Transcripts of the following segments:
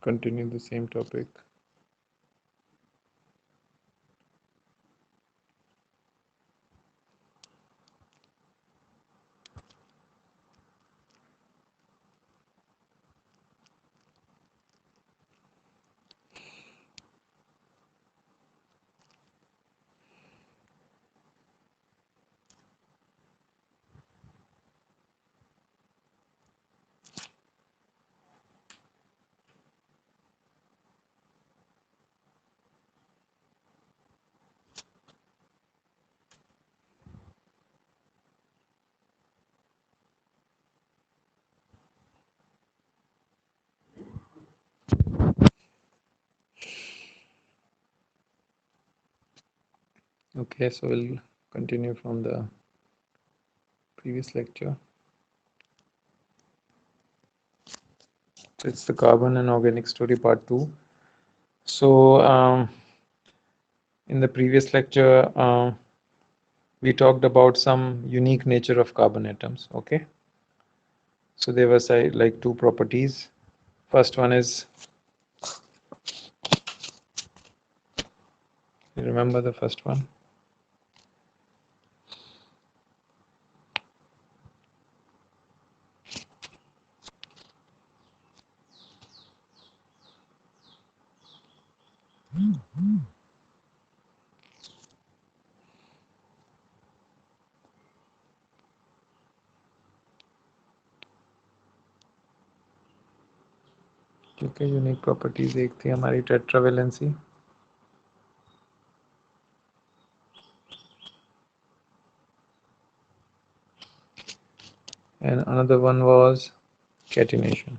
continue the same topic. Okay, so we'll continue from the previous lecture. So it's the carbon and organic story part 2. So in the previous lecture, we talked about some unique nature of carbon atoms. Okay, so there was like two properties. First one is, you remember the first one? ठीक है, unique properties एक थी हमारी tetravalency, and another one was catenation.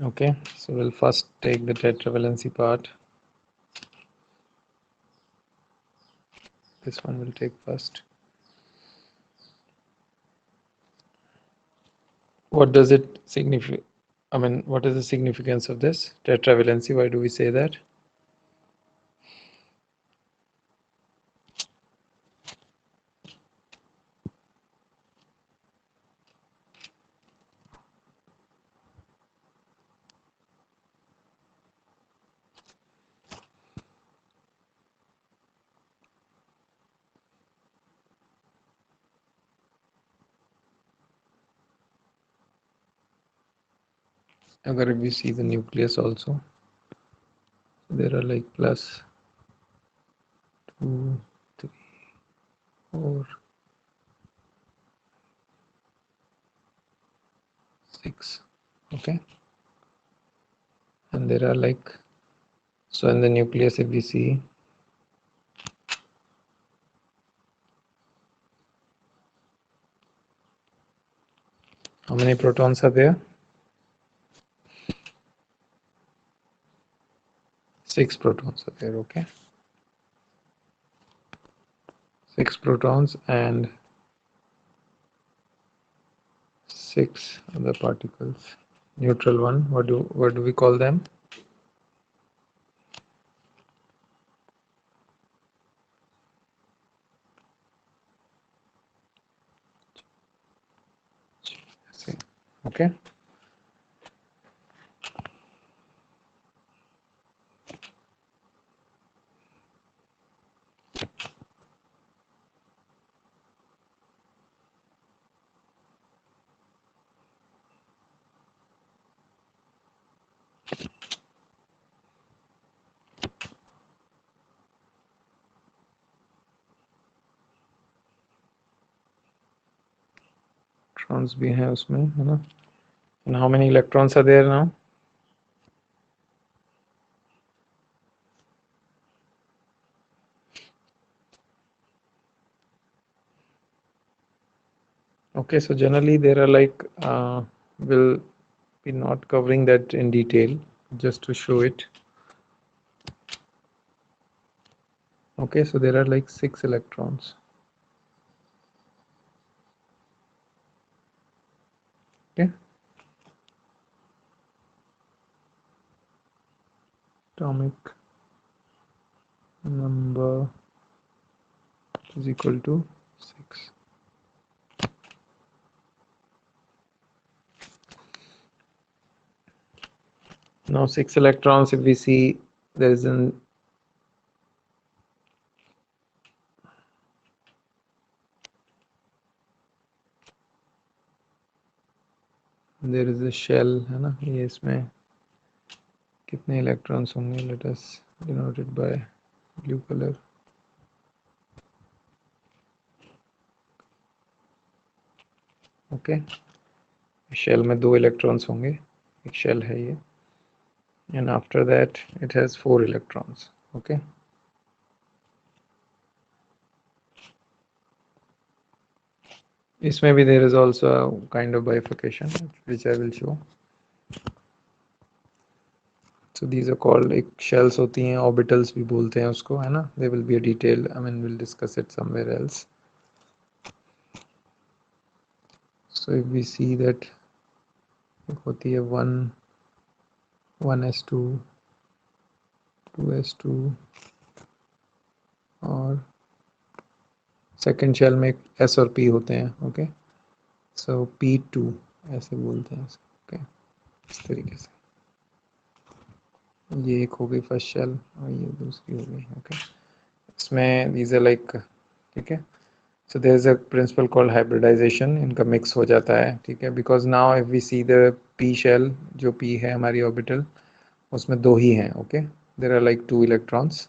Okay, so we'll first take the tetravalency part. This one will take first. What does it signify? I mean, what is the significance of this tetravalency? Why do we say that? Agar we see the nucleus also, there are like plus 2, 3, 4, 6. Okay, and there are like, so in the nucleus if we see, how many protons are there? 6 protons are there. Okay, 6 protons and 6 other particles. Neutral one, what do we call them? Okay, electrons भी हैं उसमें, है ना? And how many electrons are there now? Okay, so generally there are like, we'll be not covering that in detail, just to show it. Okay, so there are like 6 electrons. Okay, atomic number is equal to 6. Now 6 electrons, if we see there is a shell है ना, ये इसमें कितने electrons होंगे, let us denote it by blue colour. Okay, shell में 2 electrons होंगे, एक शेल है ये, and after that it has 4 electrons. Okay, इसमें भी there is also kind of bifurcation which I will show. So these are called, एक shells होती हैं, orbitals भी बोलते हैं उसको, है ना. There will be a detail, I mean we'll discuss it somewhere else. So if we see that एक होती है 1s2 2s2 और सेकेंड शेल में S और P होते हैं. ओके, सो P2 ऐसे बोलते हैं इसको. ओके, इस तरीके से ये एक हो गई फर्स्ट शेल और ये दूसरी हो गई. ओके, इसमें these are like, ठीक है. So there is a principle called hybridization, इनका मिक्स हो जाता है, ठीक है. Because now if we see the p shell, जो p है हमारी ऑर्बिटल, उसमें 2 ही हैं. Okay, there are like 2 electrons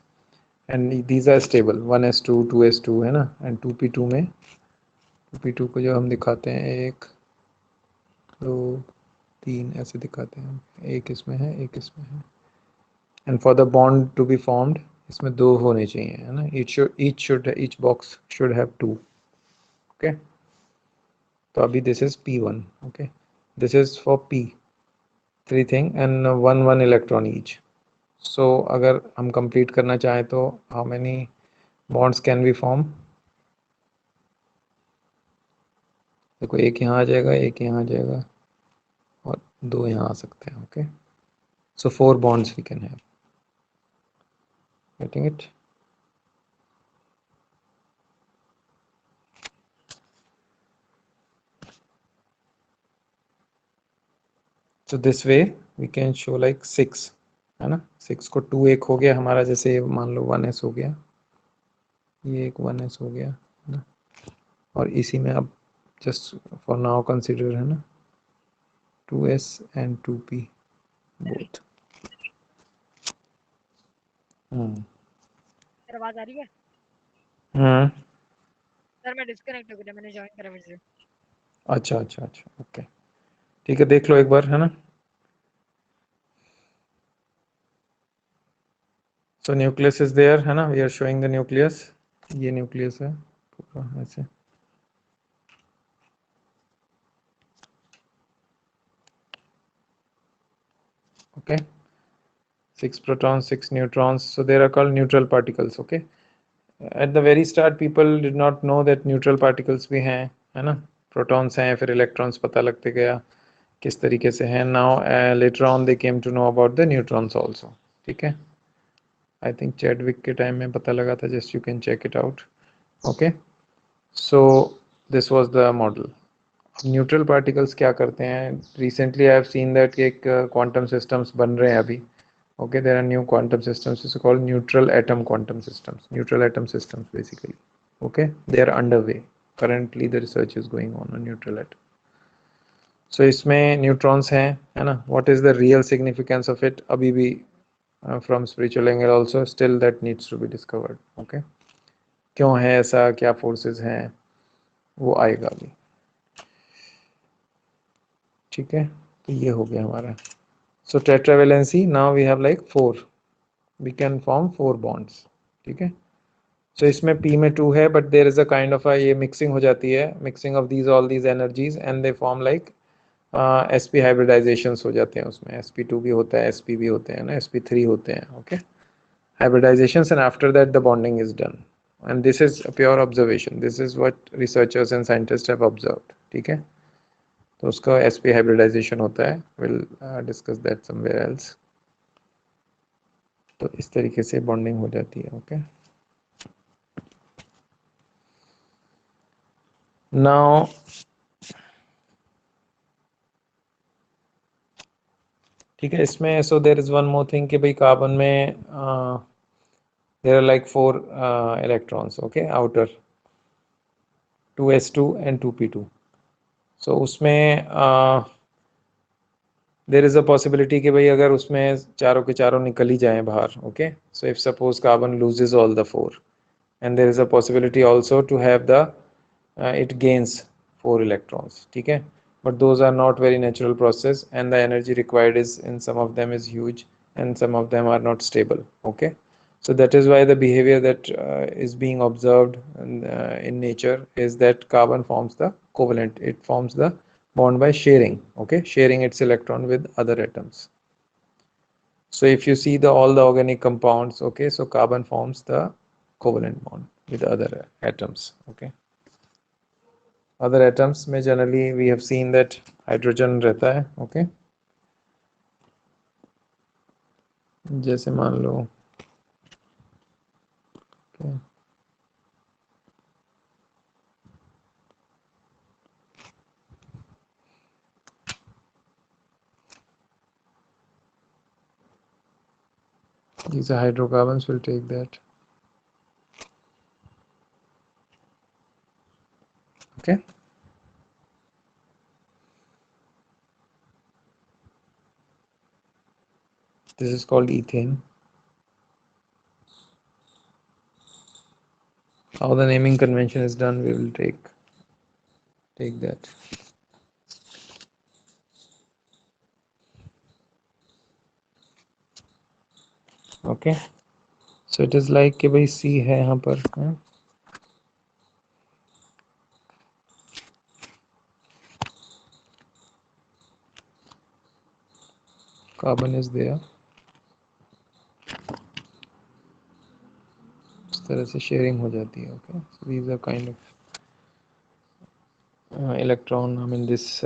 and these are stable, 1s2 2s2 है ना, and 2p2 में 2p2 को जो हम दिखाते हैं 1 2 3 ऐसे दिखाते हैं, एक इसमें है एक इसमें है. And for the bond to be formed, इसमें 2 होने चाहिए, है ना. each box should have 2. okay, तो अभी this is p1. okay, this is for p 3 thing and 1 electron each. so अगर हम complete करना चाहें तो how many bonds can we form? देखो, एक यहाँ आ जाएगा, एक यहाँ आ जाएगा और 2 यहाँ आ सकते हैं. okay, so 4 bonds we can have. getting it? so this way we can show like 6, है ना. 6 को 2 एक हो गया हमारा, जैसे मान लो 1s हो गया, ये एक 1s हो गया, है ना. और इसी में अब just for now consider, है ना, 2s and 2p both. आवाज आ रही है? सर मैं डिस्कनेक्ट हो गया, मैंने ज्वाइन करा फिर से. अच्छा अच्छा अच्छा, ओके, ठीक है, देख लो एक बार, है ना. सो न्यूक्लियस इज देयर, है ना. We are showing the nucleus. ये न्यूक्लियस है पूरा ऐसे. okay, 6 protons 6 neutrons, so they are called neutral particles. okay, at the very start people did not know that neutral particles भी हैं, है ना. protons हैं, फिर electrons पता लगते गया किस तरीके से हैं. now later on they came to know about the neutrons also. ठीक है, I think Chadwick के टाइम में पता लगा था, just you can check it out. okay, so this was the model. Neutral particles क्या करते हैं? Recently I have seen that कि एक क्वांटम सिस्टम्स बन रहे हैं अभी. Okay, there are new quantum systems, it's called neutral atom quantum systems, neutral atom systems basically. Okay, they are under way currently, the research is going on neutral atom. So इसमें neutrons हैं, है ना. What is the real significance of it? अभी भी from spiritual angle also still that needs to be discovered. Okay, क्यों है ऐसा, क्या फोर्सेस हैं, वो आएगा अभी. ठीक है, तो ये हो गया हमारा. So tetravalency, now we have like 4, we can form 4 bonds. ठीक है, सो इसमें p में 2 है, but there is a kind of ये मिक्सिंग हो जाती है, mixing of these all these energies and they form like sp hybridisations हो जाते हैं उसमें. sp2 भी होता है, sp भी होते हैं ना, sp3 होते हैं. Okay, hybridisations and after that the bonding is done. And this is a pure observation, this is what researchers and scientist have observed. ठीक है, तो उसका sp हाइब्रिडाइजेशन होता है. Will discuss that somewhere else. तो इस तरीके से बॉन्डिंग हो जाती है. ओके, नाउ ठीक है. इसमें so there is one more thing कि भाई कार्बन में there are like 4 electrons. Okay, outer 2s2 and 2p2. So उसमें देयर इज अ पॉसिबिलिटी कि भाई अगर उसमें चारों के चारों निकल ही जाएं बाहर. Okay, so if suppose carbon loses all the 4 and there is a possibility also to have the it gains 4 electrons. ठीक है, but those are not very natural process and the energy required is in some of them is huge and some of them are not stable. Okay, so that is why the behavior that is being observed in nature is that carbon forms the covalent. It forms the bond by sharing. Okay, sharing its electron with other atoms. So if you see the all the organic compounds, okay, so carbon forms the covalent bond with other atoms. Okay, other atoms में generally we have seen that hydrogen रहता है. Okay, जैसे मान लो okay, these are hydrocarbons, will take that. Okay, this is called ethane. How the naming convention is done, we will take that. Okay, so it is like कि भाई C है यहाँ पर. Carbon is there. इस तरह से sharing हो जाती है. Okay, so these are kind of electron. I mean this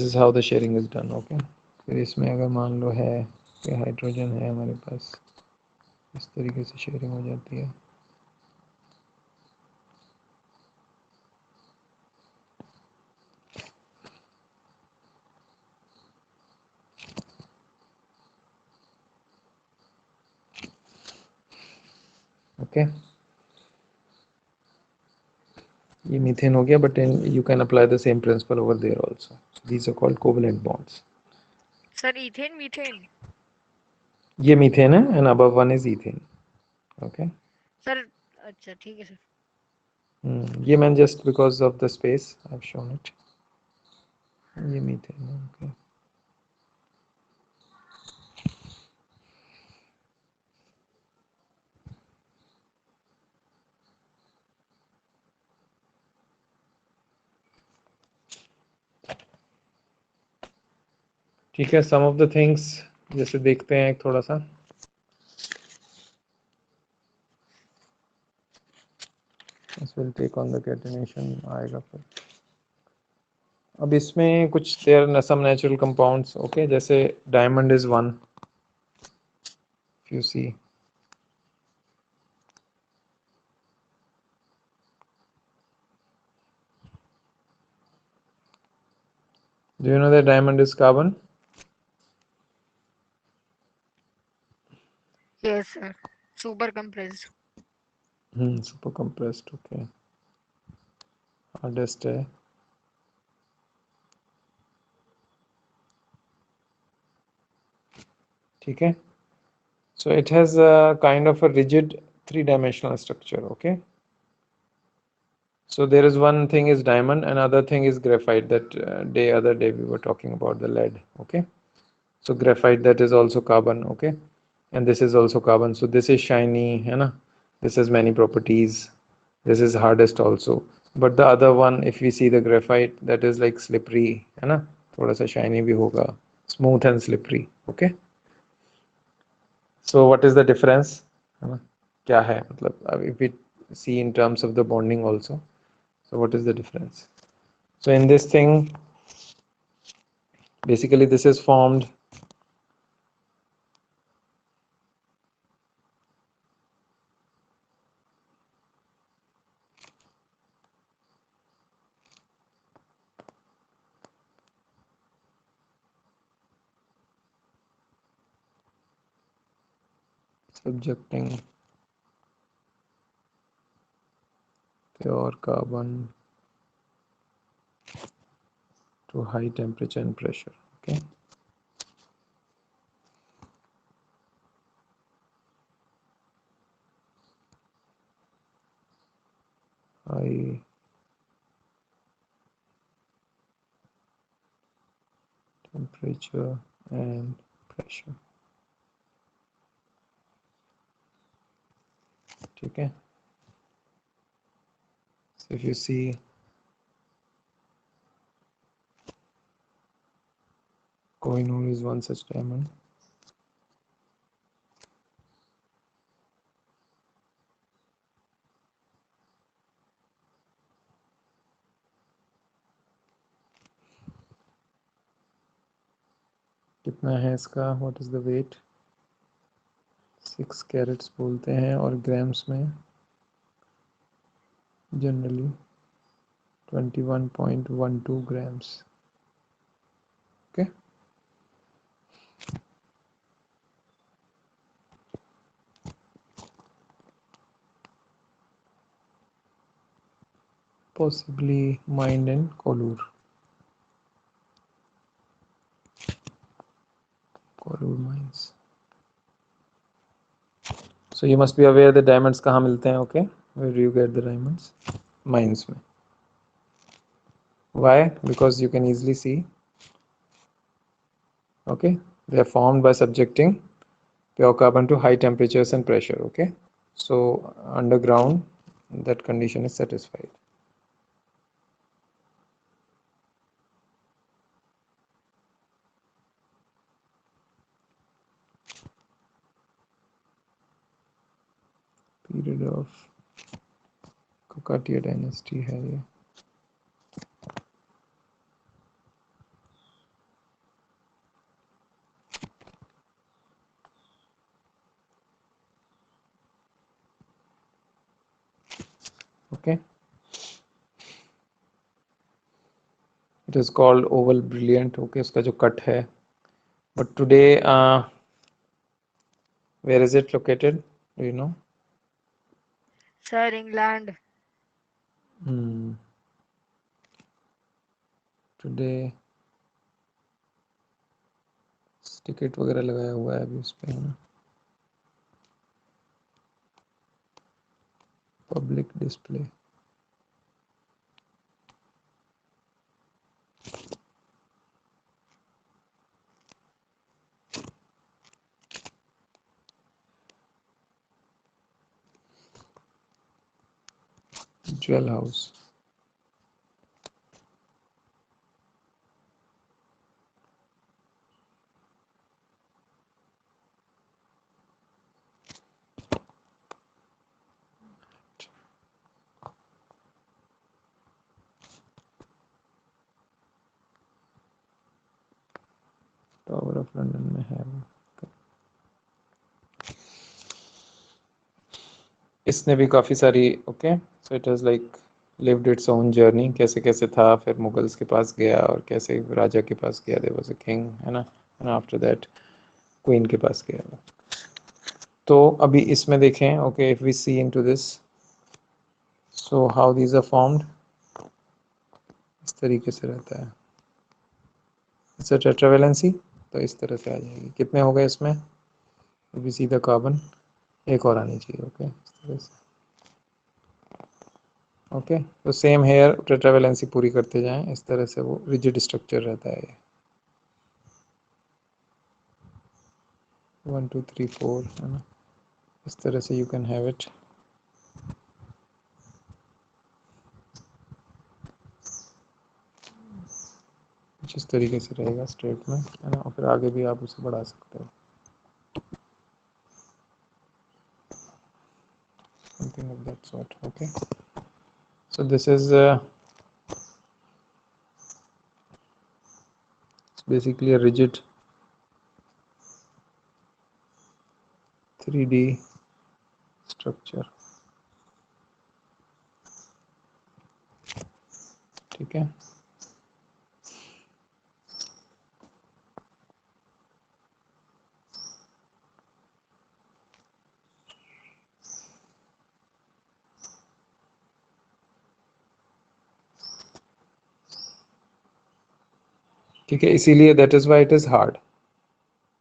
is how the sharing is done. Okay, फिर इसमें अगर मान लो है कि हाइड्रोजन है हमारे पास, इस तरीके से शेयरिंग हो जाती है. ओके, ये मीथेन हो गया, but you can apply the same principle over there also. These are called covalent bonds. Sir ethane methane. ये मीथेन है and above one is ethane. Okay, sir अच्छा ठीक है सर. ये मैंने just because of the space I have shown it. ये methane है. Okay, ठीक है. सम ऑफ द थिंग्स जैसे देखते हैं एक थोड़ा सा. This will take on the catenation आएगा फिर. अब इसमें कुछ there some natural compounds. Okay, जैसे diamond is one. You see do you know that diamond is carbon? Yes sir. Super compressed. Super compressed. Okay, hardest है. ठीक है. So it has a kind of a rigid three-dimensional structure. Okay, so there is one thing is diamond, another thing is graphite. That other day we were talking about the lead. Okay, so graphite, that is also carbon. Okay, and this is also carbon. So this is shiny, है ना? This has many properties. This is hardest also. But the other one, if we see the graphite, that is like slippery, है ना? थोड़ा सा shiny भी होगा, smooth and slippery. Okay, so what is the difference, है ना? क्या है मतलब, if we see in terms of the bonding also, so what is the difference? So in this thing, basically this is formed subjecting pure carbon to high temperature and pressure. Okay. High temperature and pressure. ठीक है. So if you see Kohinoor is one such diamond. कितना है इसका? What is the weight? 6 crates बोलते हैं और grams में generally 21.12 grams. Okay. Possibly mined in Kollur mines. So you must be aware the diamonds कहाँ मिलते हैं. Okay, where do you get the diamonds? Mines में. Why? Because you can easily see. Okay, they are formed by subjecting pure carbon to high temperatures and pressure. Okay, so underground that condition is satisfied. Period of Kakatiya dynasty है ये. Okay, it is called oval brilliant. Okay, उसका जो cut है. But today where is it located? Do you know? Sir, England. Today ticket वगैरह लगाया हुआ है अभी उस पे, है ना. Public display. Jewel house. Tower of London में है वो. इसने भी काफ़ी सारी. Okay, so it is like lived its own journey. कैसे कैसे था, फिर मुगल्स के पास गया और कैसे राजा के पास गया. देयर वाज अ किंग, है ना. एंड आफ्टर दैट क्वीन के पास गया. तो अभी इसमें देखें. Okay, if we see into this, so how these are formed. इस तरीके से रहता है. It's a tetravalency. तो इस तरह से आ जाएगी. कितने हो गए इसमें? अभी सीधा कार्बन एक और आनी चाहिए. ओके, इस तरह से. ओके, तो सेम हेयर टेट्रावेलेंसी पूरी करते जाएं. इस तरह से वो रिजिड स्ट्रक्चर रहता है. 1 2 3 4, है ना. इस तरह से यू कैन हैव इट. जिस तरीके से रहेगा स्ट्रेट में, है ना. और फिर आगे भी आप उसे बढ़ा सकते हो. Something of that sort. Okay, so this is basically a rigid 3D structure. ठीक है. ठीक है, इसीलिए that is why it is hard,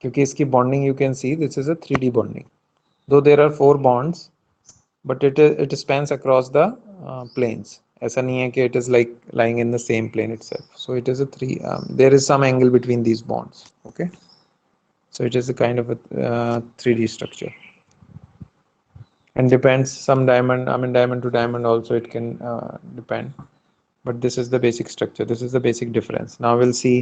क्योंकि इसकी bonding you can see this is a 3D bonding, though there are 4 bonds but it spans across the planes. ऐसा नहीं है कि it is like lying in the same plane itself. So it is a three. There is some angle between these bonds. Okay, so it is a kind of a 3D structure, and depends some diamond. I mean diamond to diamond also it can depend. But this is the basic structure. This is the basic difference. Now we'll see.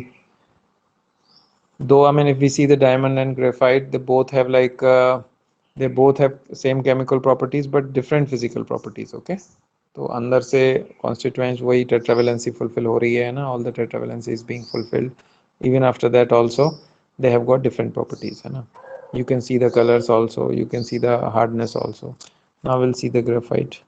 Though I mean if we see the diamond and graphite, they both have like they both have same chemical properties but different physical properties. Okay. तो अंदर से constituents वही tetravalency fulfil हो रही है ना, all the tetravalency is being fulfilled, even after that also they have got different properties है ना. You can see the colors also, you can see the hardness also. Now we'll see the graphite.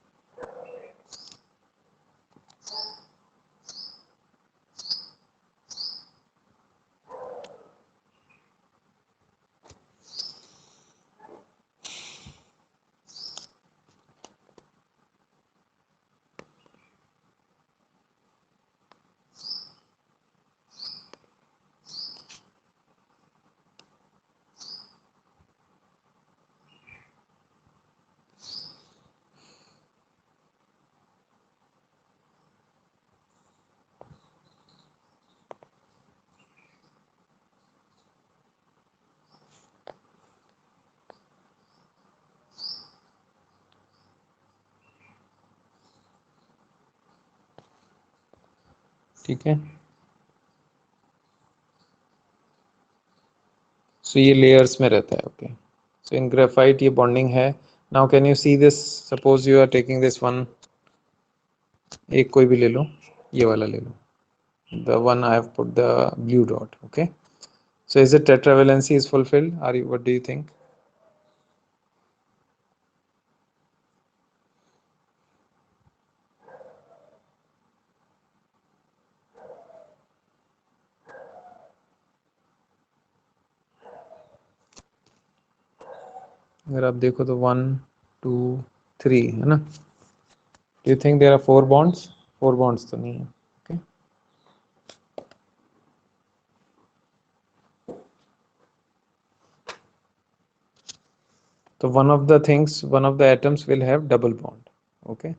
ठीक है, सो ये layers में रहता है. Okay, so in graphite ये bonding है. Now can you see this, suppose you are taking this one, एक कोई भी ले लो, ये वाला ले लो, the one I have put the blue dot. Okay, so is it tetravalency is fulfilled? Are you, what do you think? अगर आप देखो तो 1 2 3 है ना. Do you think there are 4 bonds? 4 bonds तो नहीं है. Okay, so one of the things, one of the atoms will have double bond. Okay,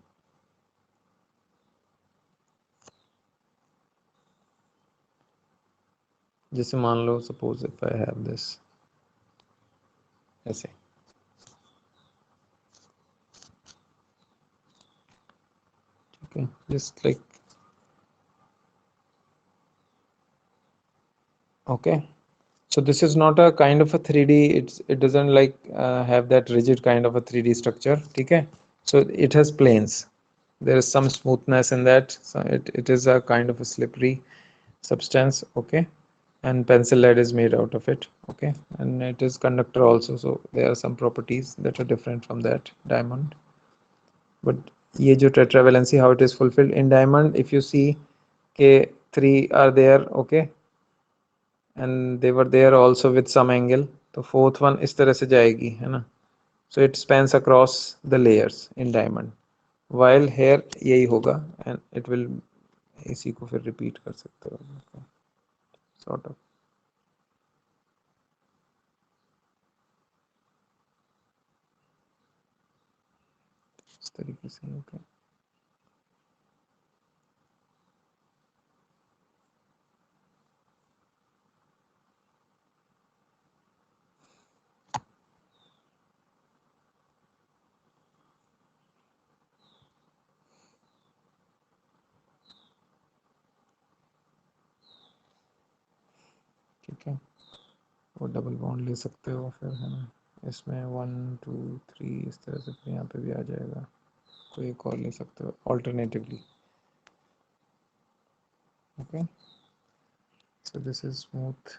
जैसे मान लो suppose if I have this ऐसे, okay, just like, okay, so this is not a kind of a 3D, it doesn't like have that rigid kind of a 3D structure. ठीक है, so it has planes, there is some smoothness in that, so it is a kind of a slippery substance. Okay, and pencil lead is made out of it. Okay, and it is conductor also, so there are some properties that are different from that diamond. But ये जो tetravalency, how it is fulfilled in diamond, if you see के 3 are there. Okay, and they were there also with some angle, तो fourth one इस तरह से जाएगी है ना. So it spans across the layers in diamond, while here यही होगा, and it will, इसी को फिर repeat कर सकते हो sort of. इस तरीके से. Okay, ठीक है, वो डबल बॉन्ड ले सकते हो फिर है ना. इसमें 1 2 3 इस तरह से फिर यहाँ पे भी आ जाएगा, कोई एक और ले सकते हो alternatively. Okay, so this is smooth.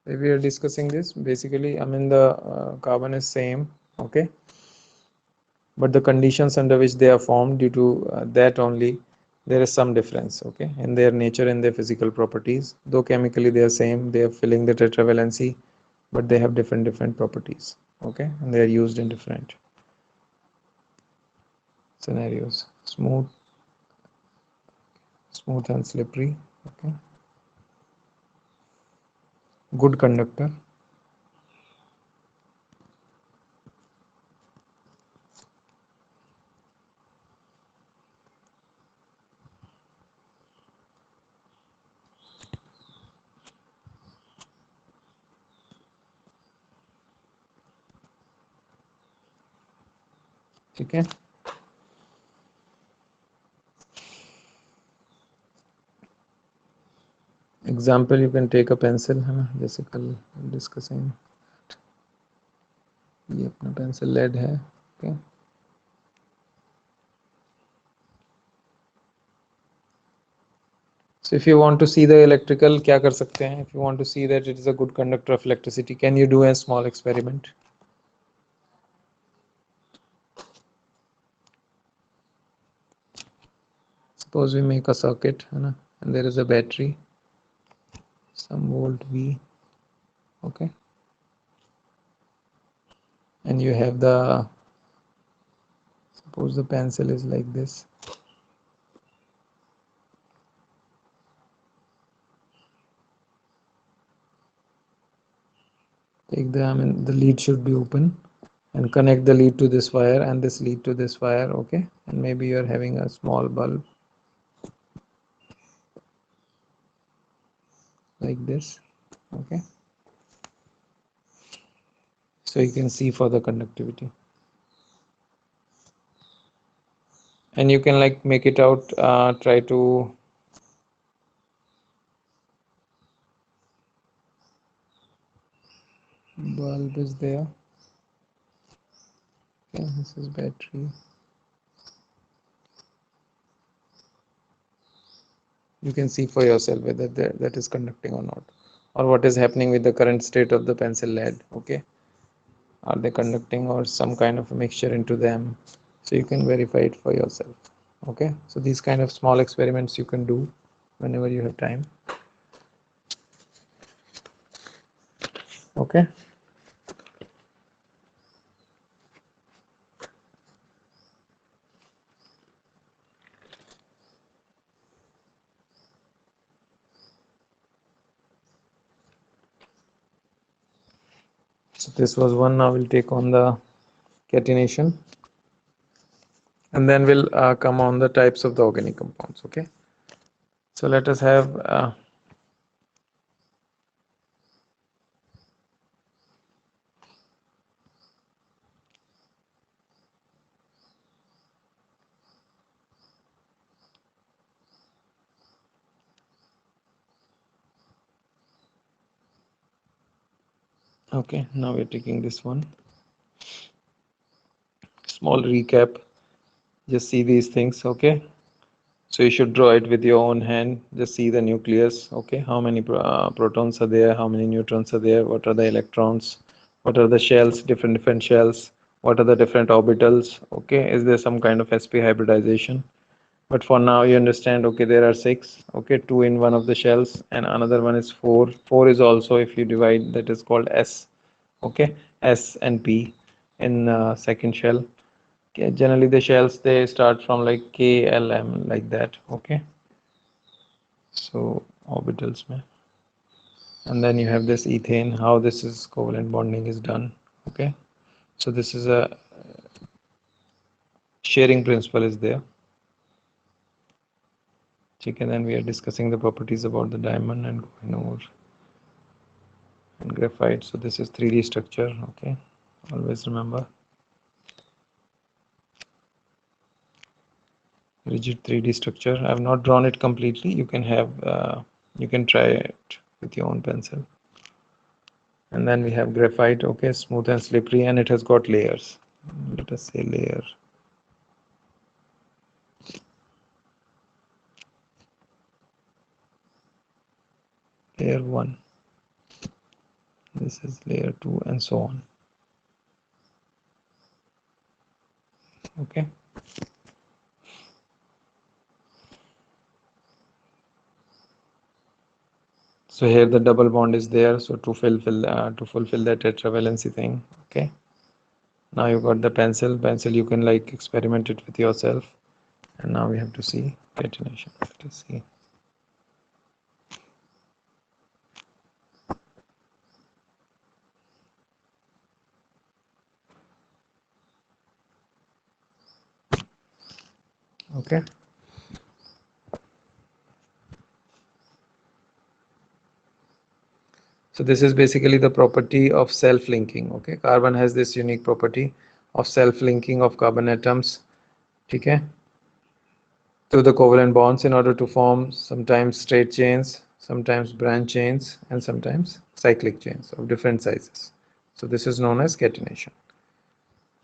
We are discussing this basically, I mean the carbon is same. Okay, but the conditions under which they are formed, due to that only there is some difference. Okay, in their nature, in their physical properties, though chemically they are same, they are filling the tetravalency, but they have different properties. Okay, and they are used in different scenarios. Smooth and slippery. Okay, good conductor. Okay. Example, you can take a pencil, है ना, जैसे कल discussing ये अपना pencil lead है. Okay. So if you want to see the electrical, क्या कर सकते हैं? If you want to see that it is a good conductor of electricity, can you do a small experiment? Suppose we make a circuit, है ना, and there is a battery, some volt V. Okay. And you have the, suppose the pencil is like this. Take the, I mean, the lead should be open, and connect the lead to this wire and this lead to this wire. Okay, and maybe you're having a small bulb like this. Okay, so you can see for the conductivity, and you can like make it out, try to bulb is there. Okay, this is battery. You can see for yourself whether that is conducting or not, or what is happening with the current state of the pencil lead. Okay, are they conducting or some kind of a mixture into them? So you can verify it for yourself. Okay, so these kind of small experiments you can do whenever you have time. Okay. So this was one. Now we'll take on the catenation, and then we'll come on the types of the organic compounds. Okay. So let us have okay, now we're taking this one. Small recap. Just see these things. Okay. So you should draw it with your own hand. Just see the nucleus. Okay, how many protons are there? How many neutrons are there? What are the electrons? What are the shells? Different shells. What are the different orbitals? Okay, is there some kind of sp hybridization? But for now, you understand. Okay, there are 6. Okay, 2 in one of the shells, and another one is 4. 4 is also, if you divide, that is called S. Okay, S and P in second shell. Okay, generally the shells they start from like K, L, M, like that. Okay. So orbitals mein. And then you have this ethane, how this is covalent bonding is done. Okay, so this is a sharing principle is there. Okay, then we are discussing the properties about the diamond and Kohinoor and graphite. So this is 3D structure. Okay, always remember rigid 3D structure. I have not drawn it completely. You can have you can try it with your own pencil. And then we have graphite. Okay, smooth and slippery, and it has got layers. Let us say layer layer 1, this is layer 2, and so on. Okay, So here the double bond is there, so to fulfill that tetravalency thing. Okay, now you got the pencil you can like experiment it with yourself. And now we have to see catenation. Let us see. Okay, so this is basically the property of self-linking. Okay, carbon has this unique property of self-linking of carbon atoms, okay, to the covalent bonds in order to form sometimes straight chains, sometimes branch chains, and sometimes cyclic chains of different sizes. So this is known as catenation.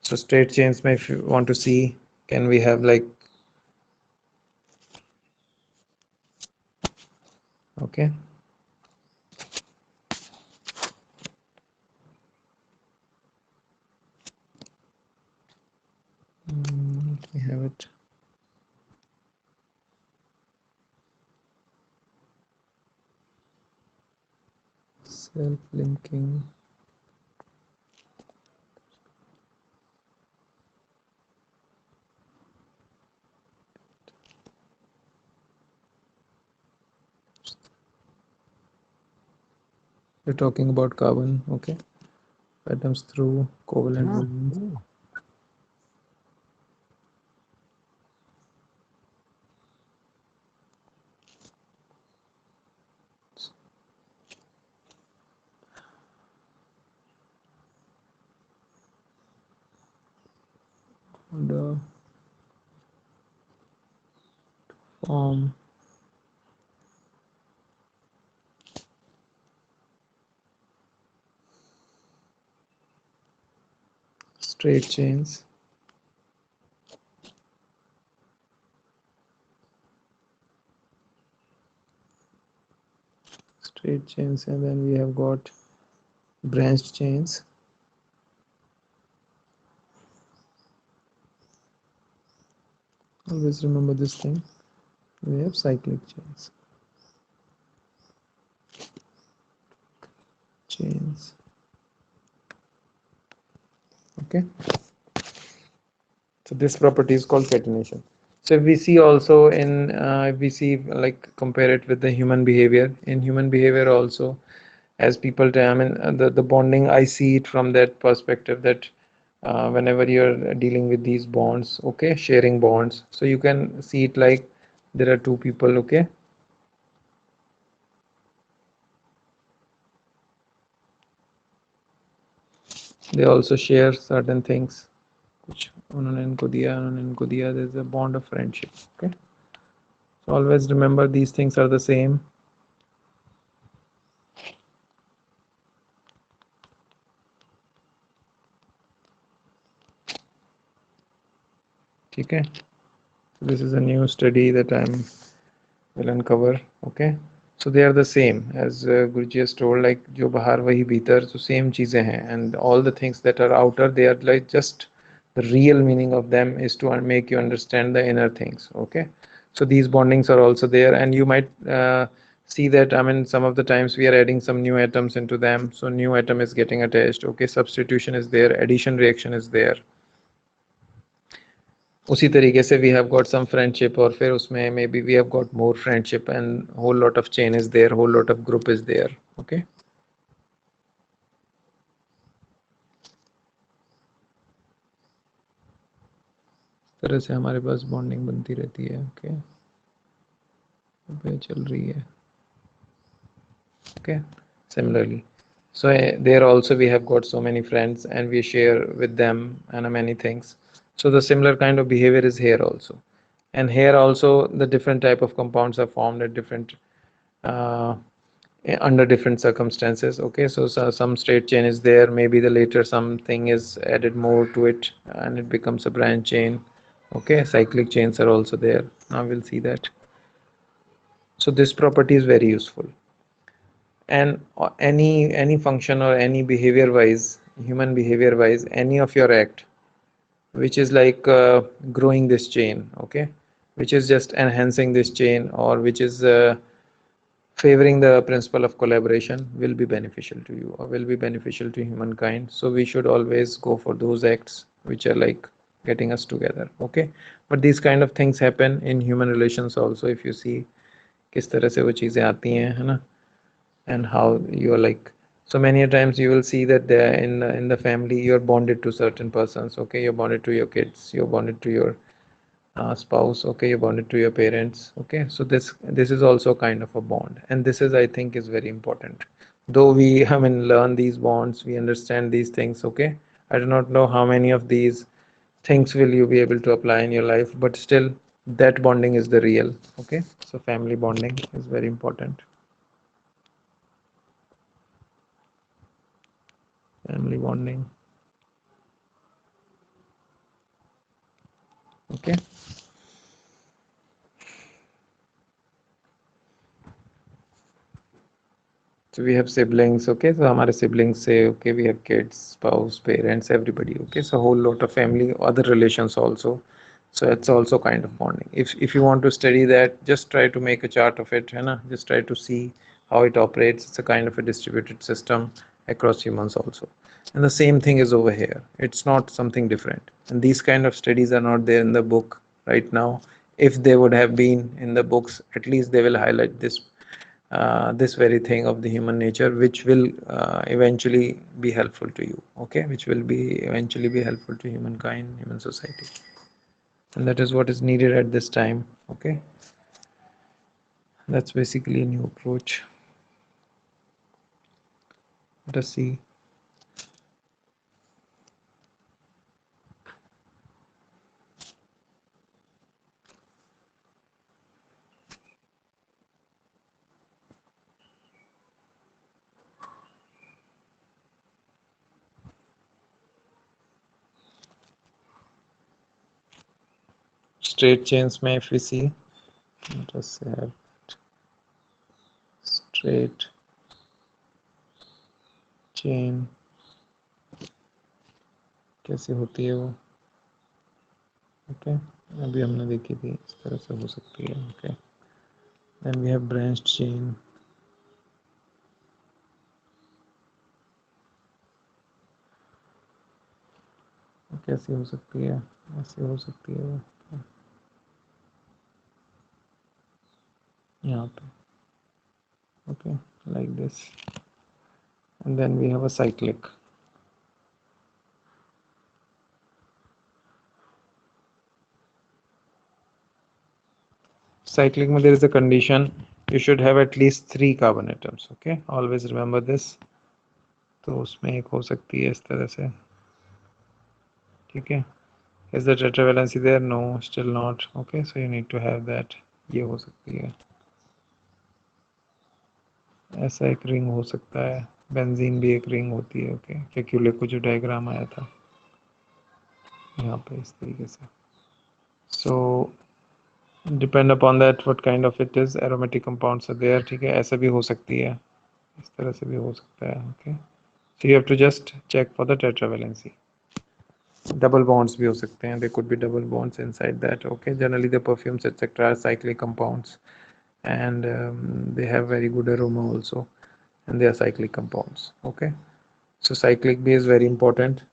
So straight chains, may if you want to see, can we have like, okay, let me have it. Self-linking. We're talking about carbon, okay, atoms through covalent bonds. The form straight chains. Straight chains, and then we have got branched chains. Always remember this thing. We have cyclic chains. Okay, so this property is called catenation. So if we see also in if we see like compare it with the human behavior, in human behavior also, as people I mean the bonding, I see it from that perspective that whenever you're dealing with these bonds, okay, sharing bonds, so you can see it like there are two people, okay, they also share certain things which उन्होंने इनको दिया, there's a bond of friendship. Okay, so always remember these things are the same. Okay, so this is a new study that I'm will uncover. Okay, so they are the same as Guruji has told, like जो बाहर वही भीतर, so same चीजें हैं, and all the things that are outer, they are like just the real meaning of them is to make you understand the inner things. Okay, so these bondings are also there, and you might see that, I mean, some of the times we are adding some new atoms into them, so new atom is getting attached. Okay, substitution is there, addition reaction is there. उसी तरीके से we have got some friendship, और फिर उसमें maybe we have got more friendship and whole lot of chain is there, whole lot of group is there. Okay, इस तरह से हमारे पास बॉन्डिंग बनती रहती है. ओके, पे चल रही है. Okay, similarly, so there also we have got so many friends and we share with them and many things. So the similar kind of behavior is here also, and here also the different type of compounds are formed at different uh, under different circumstances. Okay, so some straight chain is there, maybe the later something is added more to it and it becomes a branch chain. Okay, cyclic chains are also there. Now we'll see that. So this property is very useful, and any function or any behavior wise, human behavior wise, any of your act which is like growing this chain, okay, which is just enhancing this chain, or which is favoring the principle of collaboration will be beneficial to you or will be beneficial to humankind. So we should always go for those acts which are like getting us together. Okay, but these kind of things happen in human relations also. If you see किस तरह से वो चीज़ें आती हैं, है ना, and how you are like, so many a times you will see that there in the family you are bonded to certain persons. Okay, you're bonded to your kids, you're bonded to your spouse. Okay, you're bonded to your parents. Okay, so this is also kind of a bond, and this is, I think, is very important. Though we I mean learn these bonds, we understand these things. Okay, I do not know how many of these things will you be able to apply in your life, but still that bonding is the real. Okay, so family bonding is very important. Family bonding. Okay, so we have siblings. Okay, so हमारे siblings say, okay, we have kids, spouse, parents, everybody. Okay, so whole lot of family, other relations also. So it's also kind of bonding. If you want to study that, just try to make a chart of it, है ना, just try to see how it operates. It's a kind of a distributed system across humans also, and the same thing is over here. It's not something different, and these kind of studies are not there in the book right now. If they would have been in the books, at least they will highlight this very thing of the human nature, which will eventually be helpful to you. Okay, which will be eventually be helpful to humankind, human society, and that is what is needed at this time. Okay, that's basically a new approach. Let us see. Straight chains में if we see, let us have straight chain कैसे होती है वो. Okay, अभी हमने देखी थी, इस तरह से हो सकती है. Okay, then we have branched chain. कैसी हो सकती है, ऐसे हो सकती है वो यहाँ पे. Okay, like this, and then we have a cyclic. Cyclic में there is a condition, you should have at least 3 carbon atoms. Okay, always remember this. तो उसमें एक हो सकती है इस तरह से. ठीक है, is the tetravalency there? No, still not. Okay, so you need to have that. ये हो सकती है, ऐसा एक रिंग हो सकता है. बेंजीन भी एक रिंग होती है. ओके, केक्यूले को जो डायग्राम आया था यहाँ पे इस तरीके से. So depend upon that what kind of it is, aromatic compounds are there. ठीक है, ऐसा भी हो सकती है, इस तरह से भी हो सकता है. Okay, so you have to just check for the tetravalency. Double bonds भी हो सकते हैं, there could be double bonds inside that. Okay, generally the perfumes etc are cyclic compounds, and they have very good aroma also, and they are cyclic compounds. Okay, so cyclic B is very important.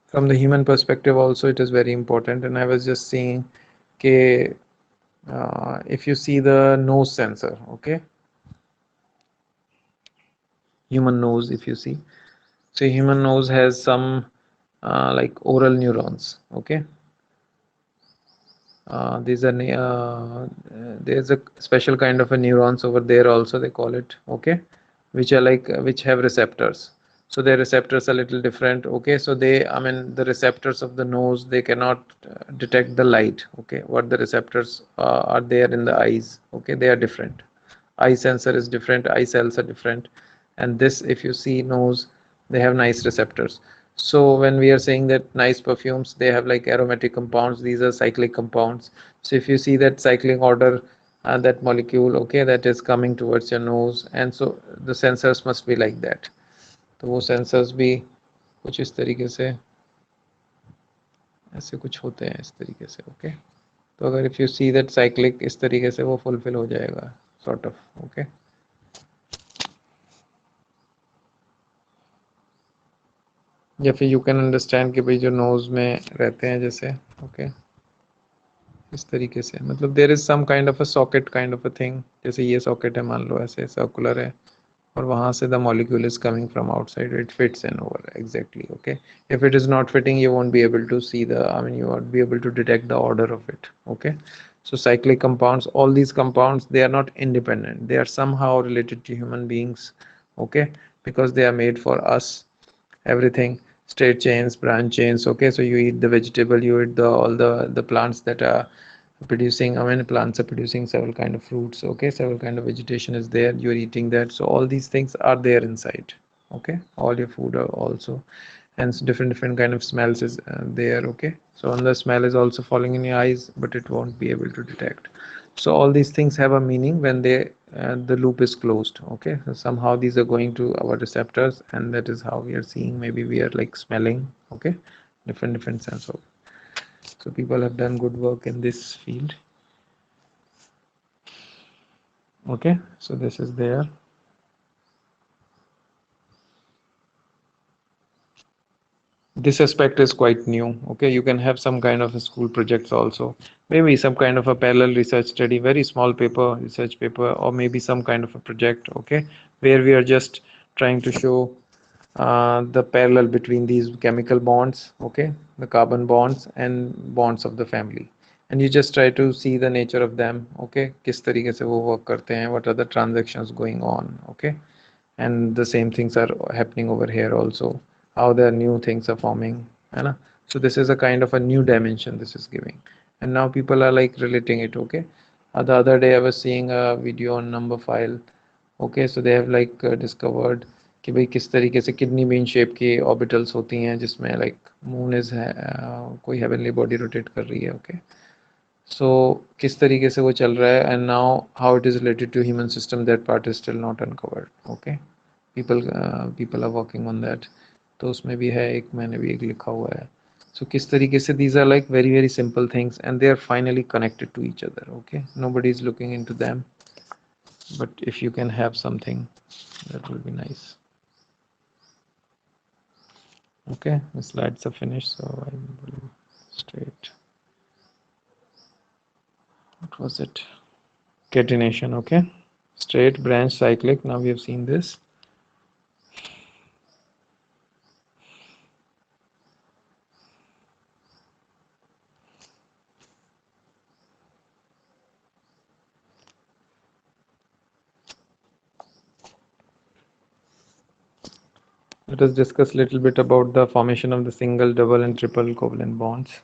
From the human perspective also it is very important, and I was just seeing okay, if you see the nose sensor. Okay, human nose, if you see, so human nose has some like oral neurons. Okay, these are there's a special kind of a neurons over there also, they call it. Okay, which are like which have receptors. So their receptors are a little different. Okay, so they, I mean the receptors of the nose, they cannot detect the light. Okay, what the receptors are there in the eyes. Okay, they are different. Eye sensor is different, eye cells are different, and this, if you see nose, they have nice receptors. So when we are saying that nice perfumes, they have like aromatic compounds, these are cyclic compounds. So if you see that cycling order, that molecule, okay, that is coming towards your nose, and so the sensors must be like that. तो वो sensors भी कुछ इस तरीके से ऐसे कुछ होते हैं इस तरीके से. ओके, तो अगर if you see that cyclic इस तरीके से वो fulfill हो जाएगा sort of. okay, या फिर यू कैन अंडरस्टैंड कि भाई जो नोज में रहते हैं जैसे, ओके, इस तरीके से, मतलब there is some kind of a socket kind of a thing, जैसे ये सॉकेट है मान लो, ऐसे सर्कुलर है, और वहां से the molecule is coming from outside, it fits in over exactly, okay. If it is not fitting, you won't be able to see the, I mean, you won't be able to detect the order of it, okay. So cyclic compounds, all these compounds, they are not independent, they are somehow related to human beings, okay, because they are made for us, everything, straight chains, branch chains, okay. So you eat the vegetable, you eat the all the plants that are producing, I mean, plants are producing several kind of fruits, okay, several kind of vegetation is there, you're eating that, so all these things are there inside, okay, all your food are also, and different kind of smells is there, okay. So on the smell is also falling in your eyes, but it won't be able to detect. So all these things have a meaning when they the loop is closed, okay. So somehow these are going to our receptors, and that is how we are seeing, maybe we are like smelling, okay, different sense of. So people have done good work in this field, okay. So this is there. This aspect is quite new, okay. You can have some kind of a school projects also, maybe some kind of a parallel research study, very small paper, research paper, or maybe some kind of a project, okay, where we are just trying to show the parallel between these chemical bonds, okay, the carbon bonds and bonds of the family, and you just try to see the nature of them, okay, किस तरीके से वो work करते हैं, what are the transactions going on, okay. And the same things are happening over here also, how the new things are forming, है ना. So this is a kind of a new dimension this is giving, and now people are like relating it, okay. The other day I was seeing a video on number file, okay. So they have like discovered कि भाई किस तरीके से kidney bean shape की orbitals होती हैं, जिसमें like moon is कोई हेवनली बॉडी रोटेट कर रही है, ओके. सो किस तरीके से वो चल रहा है, and now how it is related to human system, that part is still not uncovered, okay. People are working on that. तो उसमें भी है एक, मैंने भी एक लिखा हुआ है. सो किस तरीके से these are like very very simple things, and they are finally connected to each other, okay. Nobody is looking into them, but if you can have something, that will be nice. Okay, the slides are finished, so I will straight. What was it? Catenation, okay. Straight, branch, cyclic, now we have seen this. Let us discuss a little bit about the formation of the single, double, and triple covalent bonds.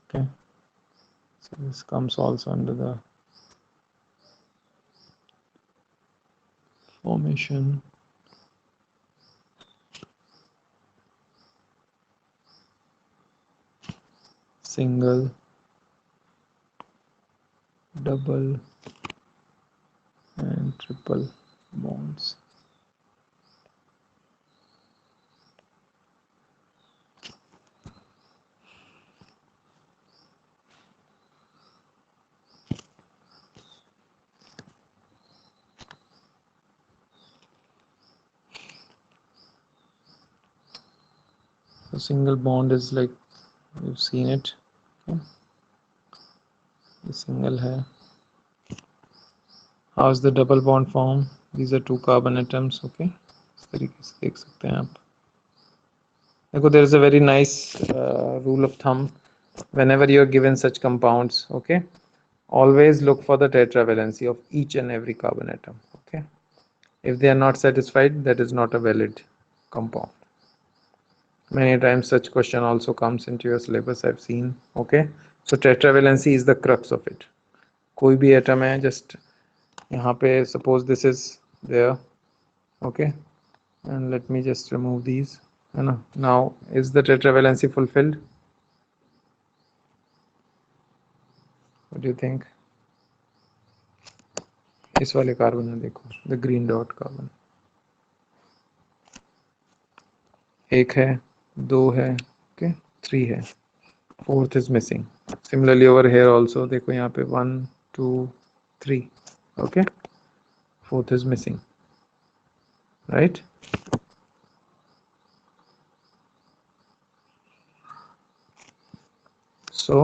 Okay, so this comes also under the formation. Single, double, and triple bonds. A single bond is like, you've seen it, okay. The single है. How is the double bond formed? These are two carbon atoms, okay. इस तरीके से देख सकते हैं आप. देखो, there is a very nice rule of thumb. Whenever you are given such compounds, okay, always look for the tetravalency of each and every carbon atom, okay. If they are not satisfied, that is not a valid compound. Many times such question also comes into your syllabus, I've seen, okay. So tetravalency is the crux of it. कोई भी atom है, just यहाँ पे suppose this is there, okay, and let me just remove these, है ना. Now is the tetravalency fulfilled? What do you think? इस वाले carbon में देखो, द ग्रीन डॉट कार्बन, एक है, दो है, ओके, थ्री है, fourth is missing. Similarly over here also देखो, यहाँ पे 1 2 3. Okay, fourth is missing, right? So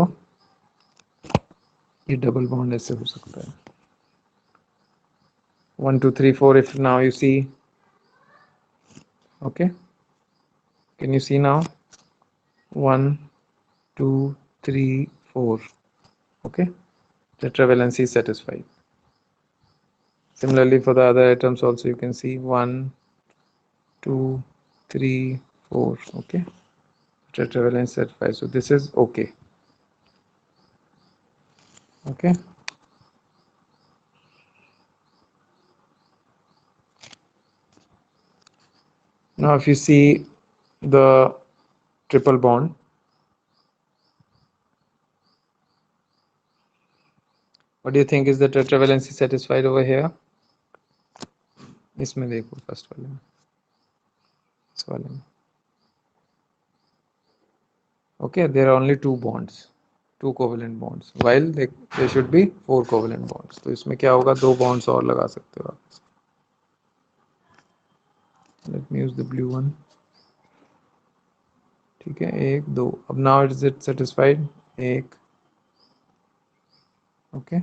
ये डबल बॉन्ड ऐसे हो सकता है 1 2 3 4. If now you see, okay, can you see now 1 2 3 4? Okay, tetravalency is satisfied. Similarly for the other atoms also you can see 1 2 3 4. Okay, tetravalence satisfied, so this is okay. Okay, now if you see the triple bond, what do you think is the tetravalency satisfied over here? इसमें देखो first वाले में, इस वाले में. Okay, there are only 2 bonds, 2 covalent bonds, while there should be 4 covalent bonds. तो इसमें क्या होगा, 2 bonds और लगा सकते हो आप. Let me use the blue one. ठीक है, 1 2. अब now is it satisfied? 1. Okay,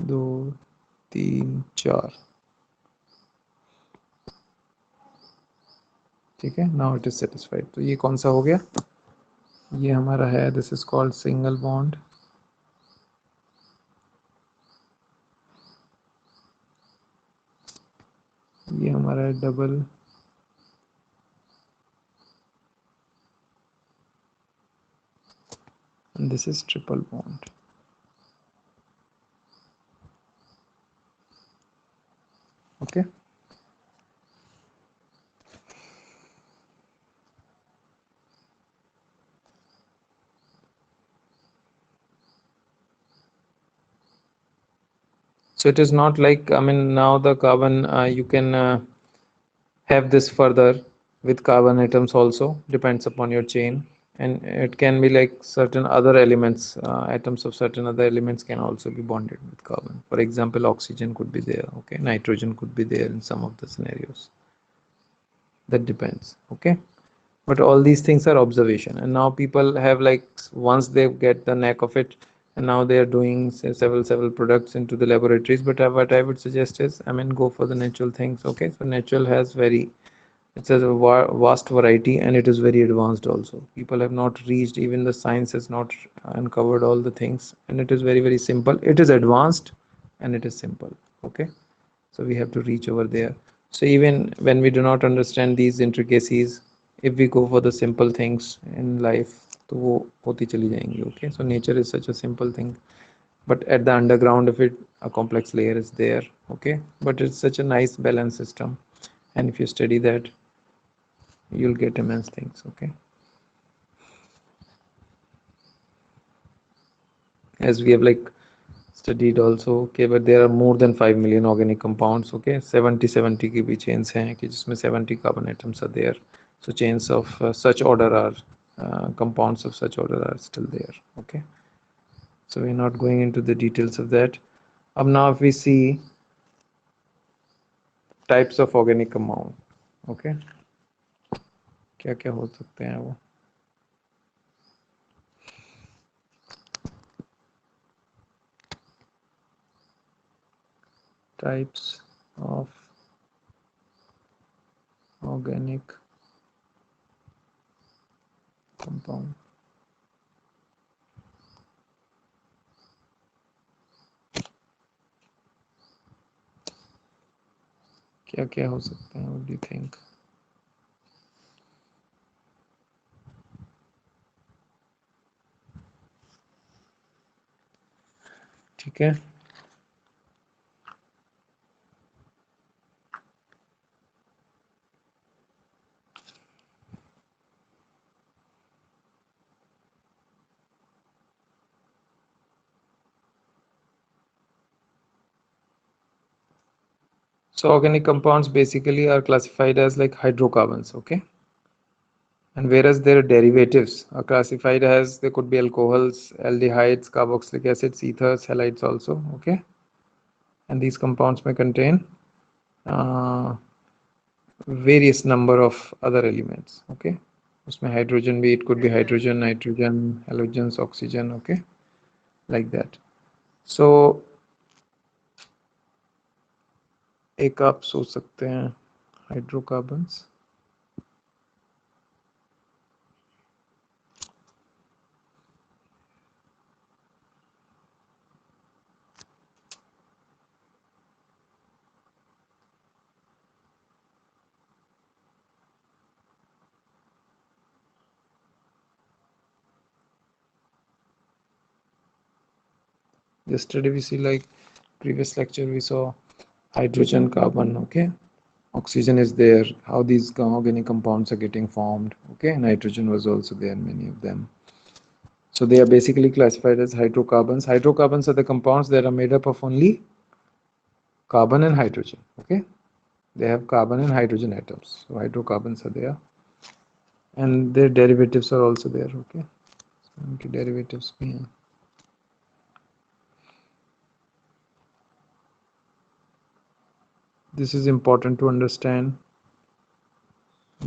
2 3 4. ठीक है, now it is satisfied. तो ये कौन सा हो गया, ये हमारा है, this is called single bond. ये हमारा है double, and this is triple bond. Okay, so it is not like, I mean, now the carbon you can have this further with carbon atoms also, depends upon your chain, and it can be like certain other elements, atoms of certain other elements can also be bonded with carbon. For example, oxygen could be there. Okay, nitrogen could be there in some of the scenarios. That depends. Okay, but all these things are observation, and now people have, like, once they get the knack of it, and now they are doing, say, several products into the laboratories. But what I would suggest is, I mean, go for the natural things. Okay, so natural has very, it has a vast variety, and it is very advanced also. People have not reached, even the science has not uncovered all the things, and it is very simple. It is advanced and it is simple. Okay, so we have to reach over there. So even when we do not understand these intricacies, if we go for the simple things in life, तो वो होती चली जाएंगी. Okay, so nature is such a simple thing, but at the underground of it, a complex layer is there. Okay, but it's such a nice balanced system, and if you study that, you'll get immense things. Okay, as we have, like, studied also. Okay, but there are more than 5 million organic compounds. Okay, 70 की भी chains हैं कि जिसमें 70 carbon atoms are there. So chains of such order are compounds of such order are still there. Okay, so we're not going into the details of that. Now if we see types of organic compound, okay, क्या क्या हो सकते हैं वो. Types of organic compound. क्या क्या हो सकते हैं, what do you think? ठीक है, so organic compounds basically are classified as like hydrocarbons. Okay, And whereas their derivatives are classified as, they could be alcohols, aldehydes, carboxylic acids, ethers, halides also, okay? And these compounds may contain various number of other elements, okay? उसमें hydrogen भी, it could be hydrogen, nitrogen, halogens, oxygen, okay? Like that. So एक आप सोच सकते हैं hydrocarbons. Yesterday we see, like previous lecture we saw hydrogen, carbon, okay? Oxygen is there, how these organic compounds are getting formed, okay? Nitrogen was also there, many of them. So they are basically classified as hydrocarbons. Hydrocarbons are the compounds that are made up of only carbon and hydrogen, okay? They have carbon and hydrogen atoms. So hydrocarbons are there. And their derivatives are also there, okay? So उनकी derivatives भी हैं. This is important to understand.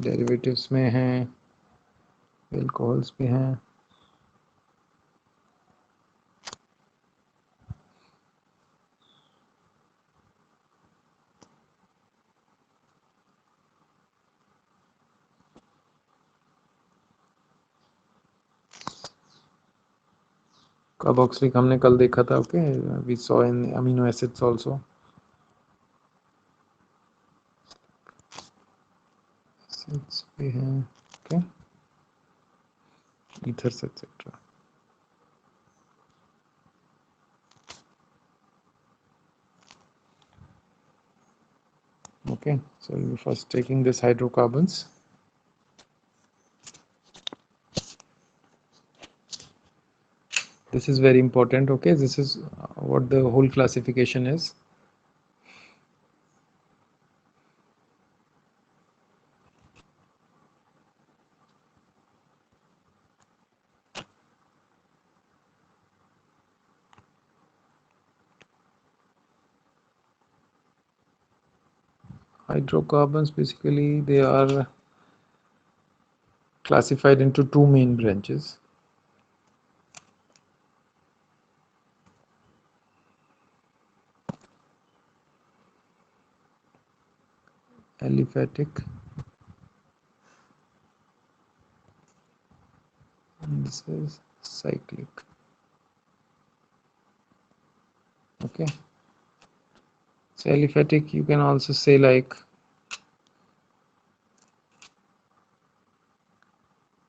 Derivatives में हैं, alcohols भी हैं. Carboxylic हमने कल देखा था, okay? We saw in amino acids also. Acids भी हैं, okay? Ethers etc. Okay, so we're first taking this hydrocarbons. This is very important, okay? This is what the whole classification is. Hydrocarbons, basically they are classified into two main branches. Aliphatic and this is cyclic, okay? So aliphatic, you can also say like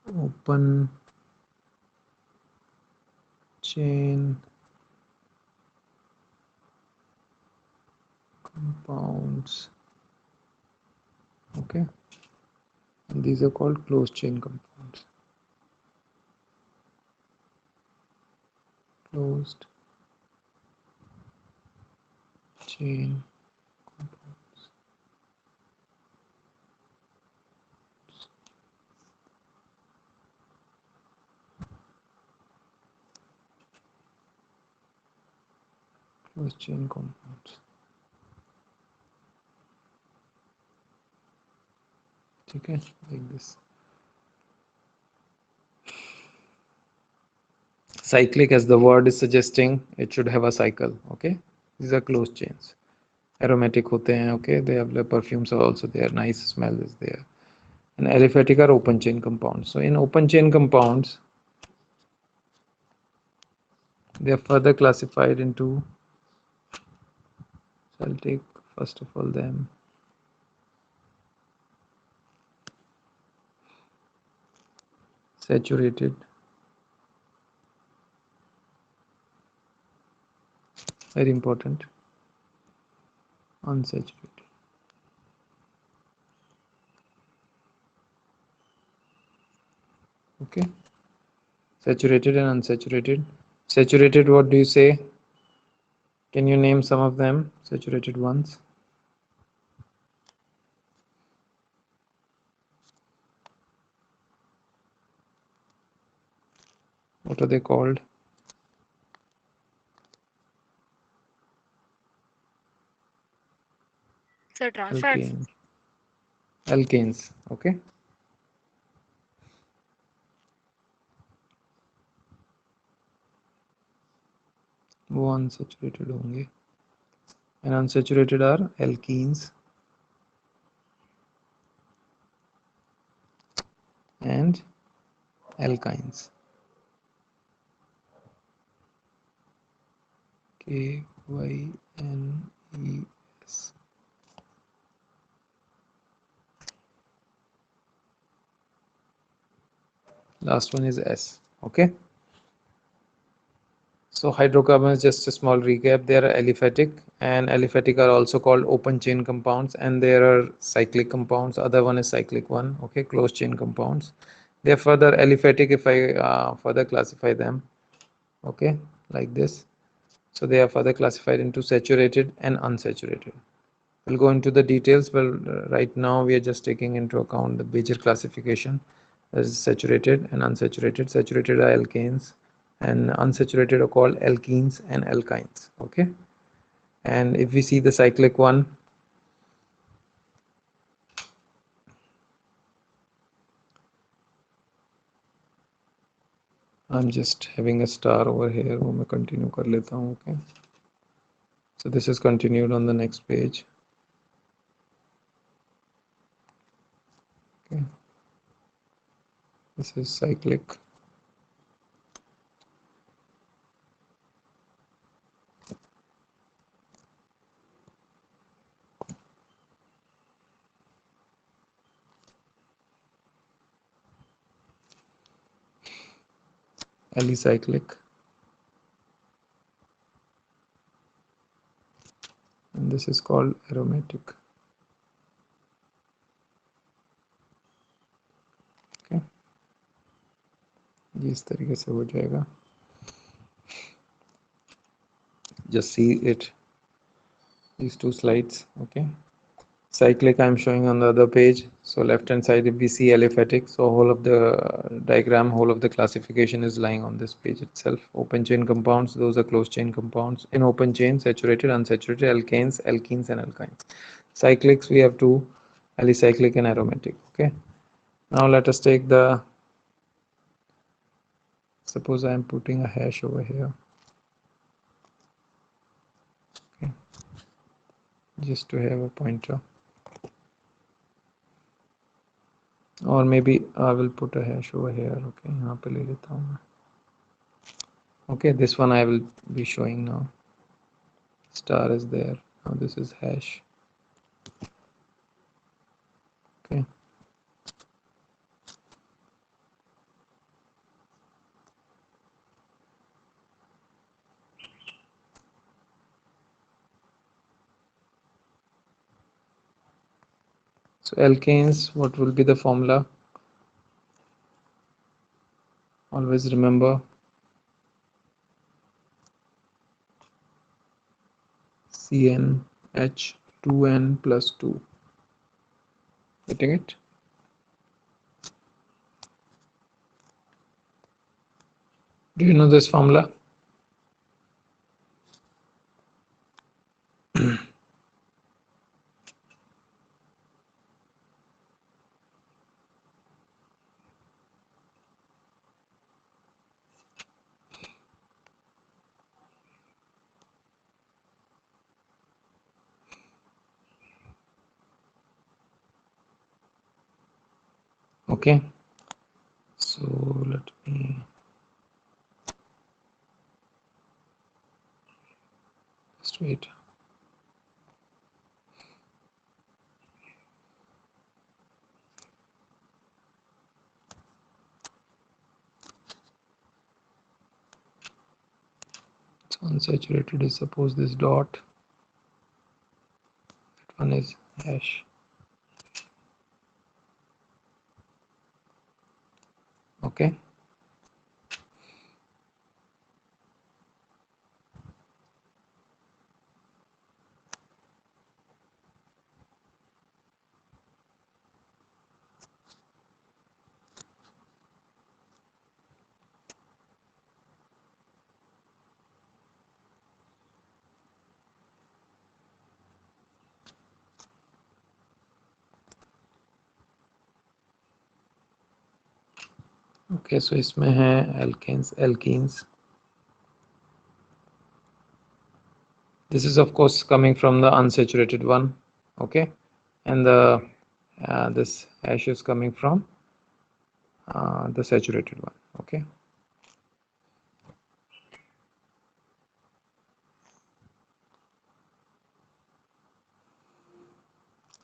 open chain compounds, okay? And these are called closed chain compounds. Closed chain compounds. Closed chain compounds. Okay, like this. Cyclic, as the word is suggesting, it should have a cycle, okay? These are closed chains. Aromatic होते हैं, okay? They have the perfumes are also there, nice smell is there. And aliphatic are open chain compounds. So in open chain compounds, they are further classified into, so I'll take first of all them. Saturated, very important. Unsaturated. Okay. Saturated and unsaturated. Saturated, what do you say? Can you name some of them? Saturated ones. What are they called? Sir, trans fats. Alkanes. Okay. वो unsaturated होंगे, and unsaturated are alkenes and alkynes. KYNES. Last one is S. Okay. So hydrocarbons, just a small recap, they are aliphatic, and aliphatic are also called open chain compounds, and there are cyclic compounds. Other one is cyclic one. Okay, closed chain compounds. They are further aliphatic if I further classify them. Okay, like this. So they are further classified into saturated and unsaturated. We'll go into the details, but right now we are just taking into account the major classification as saturated and unsaturated. Saturated are alkanes, and unsaturated are called alkenes and alkynes. Okay, and if we see the cyclic one, I'm just having a star over here, वो मैं continue कर लेता हूँ. Okay, so this is continued on the next page. Okay, this is cyclic. Alicyclic, and this is called aromatic. Okay, इस तरीके से हो जाएगा. Just see it, these two slides. Okay, cyclic I'm showing on the other page. So left hand side, if we see aliphatic, so whole of the diagram, whole of the classification is lying on this page itself. Open chain compounds, those are closed chain compounds. In open chain, saturated, unsaturated, alkanes, alkenes, and alkynes. Cyclics, we have two, alicyclic and aromatic. Okay, now let us take the, suppose I am putting a hash over here. Okay, just to have a pointer, or maybe I will put a hash over here. Okay, यहाँ पे ले लेता हूँ मैं. Okay, this one I will be showing now. Star is there. Now this is hash. Okay. So alkanes, what will be the formula? Always remember CnH2n plus 2. Getting it? Do you know this formula? Okay. So let me just wait. So unsaturated is, suppose, this dot. That one is hash. Okay. Okay, so इसमें है alkenes. This is of course coming from the unsaturated one, okay, and the this hash is coming from the saturated one, okay.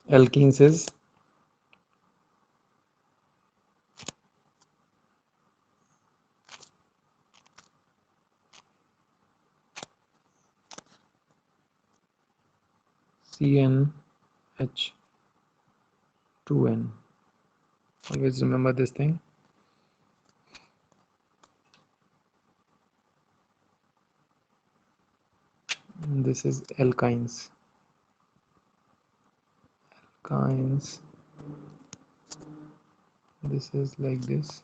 Alkenes is CnH2n. Always remember this thing. And this is alkynes. Alkynes. This is like this.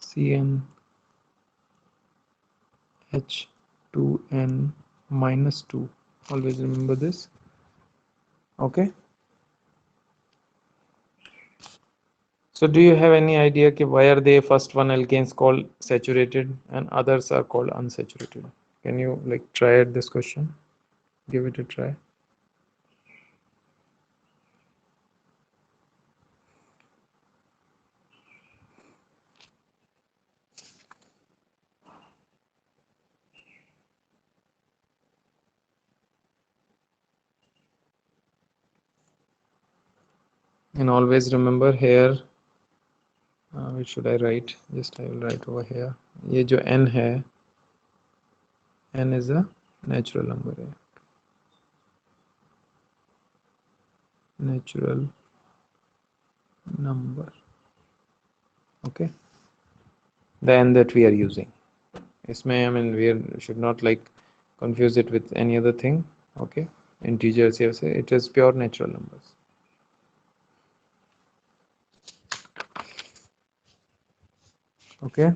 CnH2n minus 2. Always remember this, okay. So do you have any idea why are they first one alkanes called saturated and others are called unsaturated? Can you like try at this question? Give it a try. And always remember here, which should I write? Just I will write over here. ये जो n है, n is a natural number है. Natural number. Okay. The n that we are using. इसमें I mean we should not like confuse it with any other thing. Okay. Integers here say it is pure natural numbers. Okay.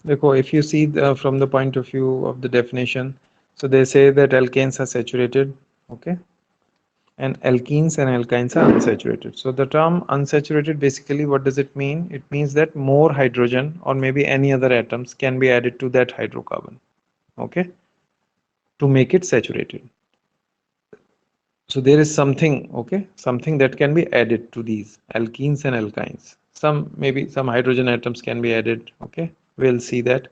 देखो, if you see from the point of view of the definition, so they say that alkanes are saturated, okay, and alkenes and alkynes are unsaturated. So the term unsaturated, basically what does it mean? It means that more hydrogen or maybe any other atoms can be added to that hydrocarbon, okay, to make it saturated. So there is something, okay, something that can be added to these alkenes and alkynes. Maybe some hydrogen atoms can be added, okay, we'll see that,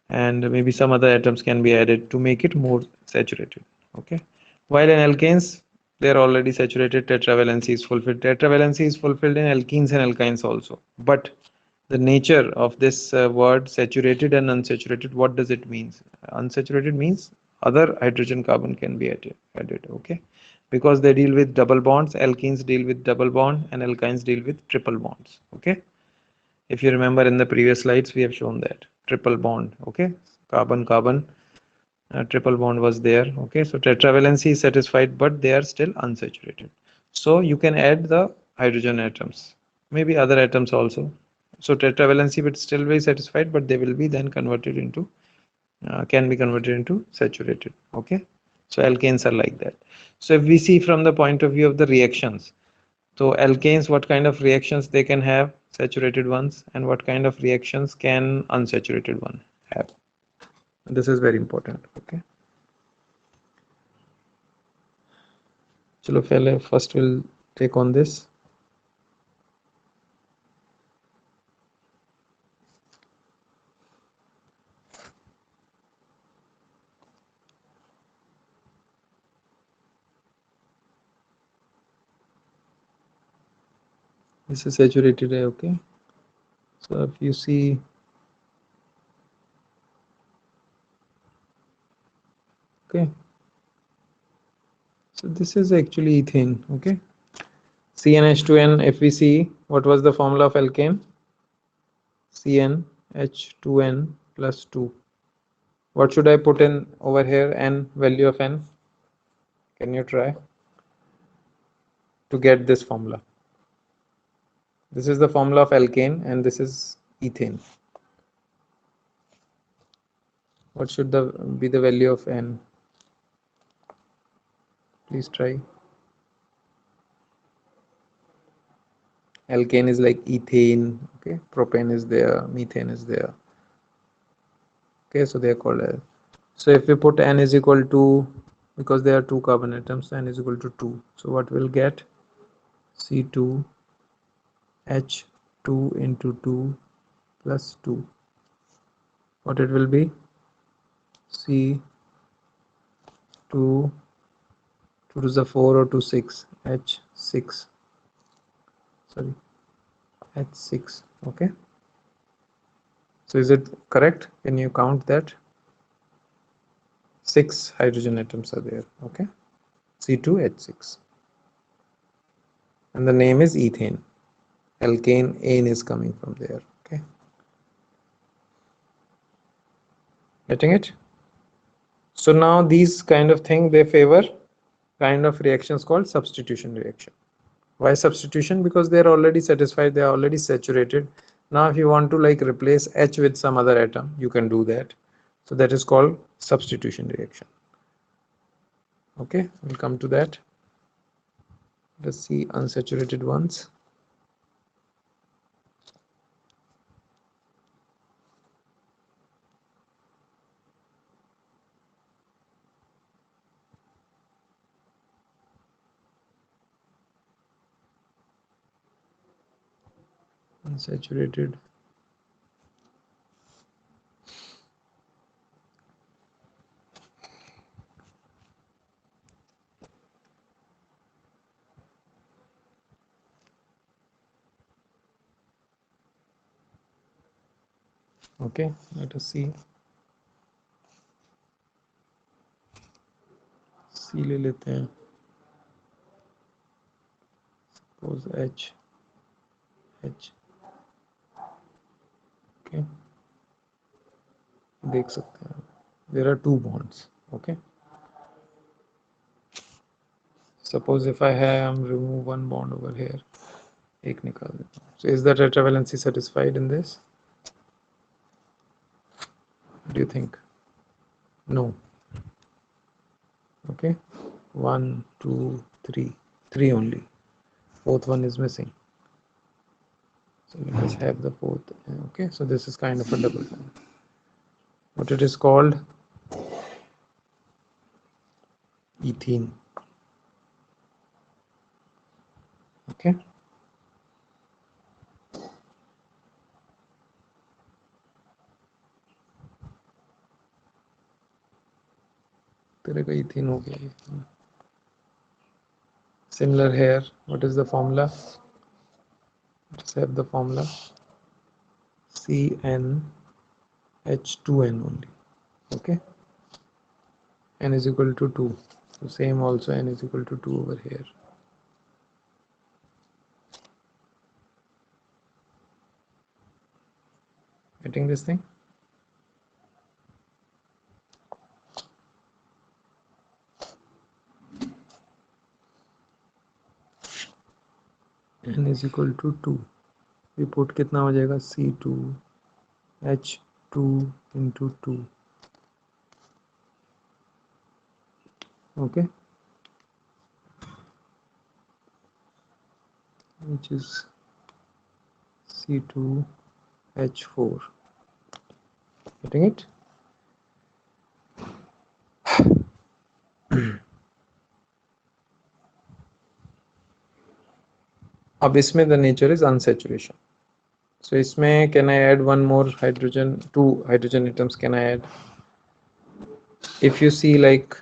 and maybe some other atoms can be added to make it more saturated, okay. While in alkanes, they are already saturated, tetravalency is fulfilled. Tetravalency is fulfilled in alkenes and alkynes also. But the nature of this word saturated and unsaturated, what does it mean? Unsaturated means other hydrogen carbon can be added, okay, because they deal with double bonds. Alkenes deal with double bond and alkynes deal with triple bonds, okay. If you remember in the previous slides, we have shown that triple bond, okay, carbon carbon, triple bond was there, okay. So tetravalency is satisfied, but they are still unsaturated. So you can add the hydrogen atoms, maybe other atoms also. So tetravalency would still be satisfied, but they will be then converted into can be converted into saturated, okay. So alkanes are like that. So if we see from the point of view of the reactions, so alkanes, what kind of reactions they can have, saturated ones, and what kind of reactions can unsaturated one have. This is very important, okay. चलो पहले first we'll take on this. This is saturated, okay. So if you see, okay, so this is actually ethane, okay. CnH2n, if we see, what was the formula of alkane? CnH2n plus 2. What should I put in over here? N, value of n? Can you try to get this formula? This is the formula of alkane and this is ethane. What should be the value of N? Please try. Alkane is like ethane, okay? Propane is there, methane is there. Okay, so they are called as. So if we put N is equal to, because there are two carbon atoms, N is equal to 2. So what we'll get? C2H2 into 2 plus 2. What it will be? C2, 2 to the 4 or 2 6, H6. Sorry, H6. Okay. So is it correct? Can you count that? 6 hydrogen atoms are there. Okay. C2H6. And the name is ethane. Alkane, ane is coming from there. Okay. Getting it? So now these kind of thing, they favor kind of reactions called substitution reaction. Why substitution? Because they're already satisfied, they're already saturated. Now if you want to like replace H with some other atom, you can do that. So that is called substitution reaction. Okay, we'll come to that. Let's see unsaturated ones. Unsaturated. Okay, let us see. C ले लेते हैं. Suppose H. Okay. देख सकते हैं. There are two bonds. Okay. Suppose if I have remove one bond over here. एक निकाल देता हूँ. So is the tetravalency satisfied in this? What do you think? No. Okay. 1, 2, 3. 3 only. Fourth one is missing. So let us have the fourth. Okay. So this is kind of a double bond. What it is called? Ethene. Okay. तेरे का ethene हो गया. Similar here. What is the formula? Let's have the formula. CnH2n only. Okay. N is equal to 2. So same also N is equal to 2 over here. Getting this thing? N is equal to 2. We put कितना हो जाएगा? C2H2 into 2. Okay. Which is C2H4. Getting it? अब इसमें the nature is unsaturation. So इसमें can I add one more hydrogen? 2 hydrogen atoms can I add? If you see like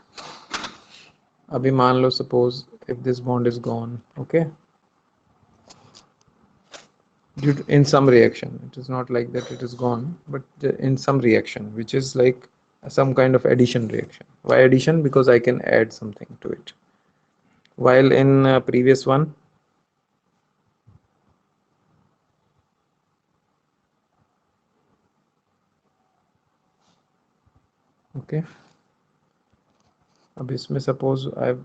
अभी मान लो suppose if this bond is gone, okay, due to, in some reaction, it is not like that it is gone, but in some reaction which is like some kind of addition reaction. Why addition? Because I can add something to it, while in previous one okay. अब इसमें suppose I have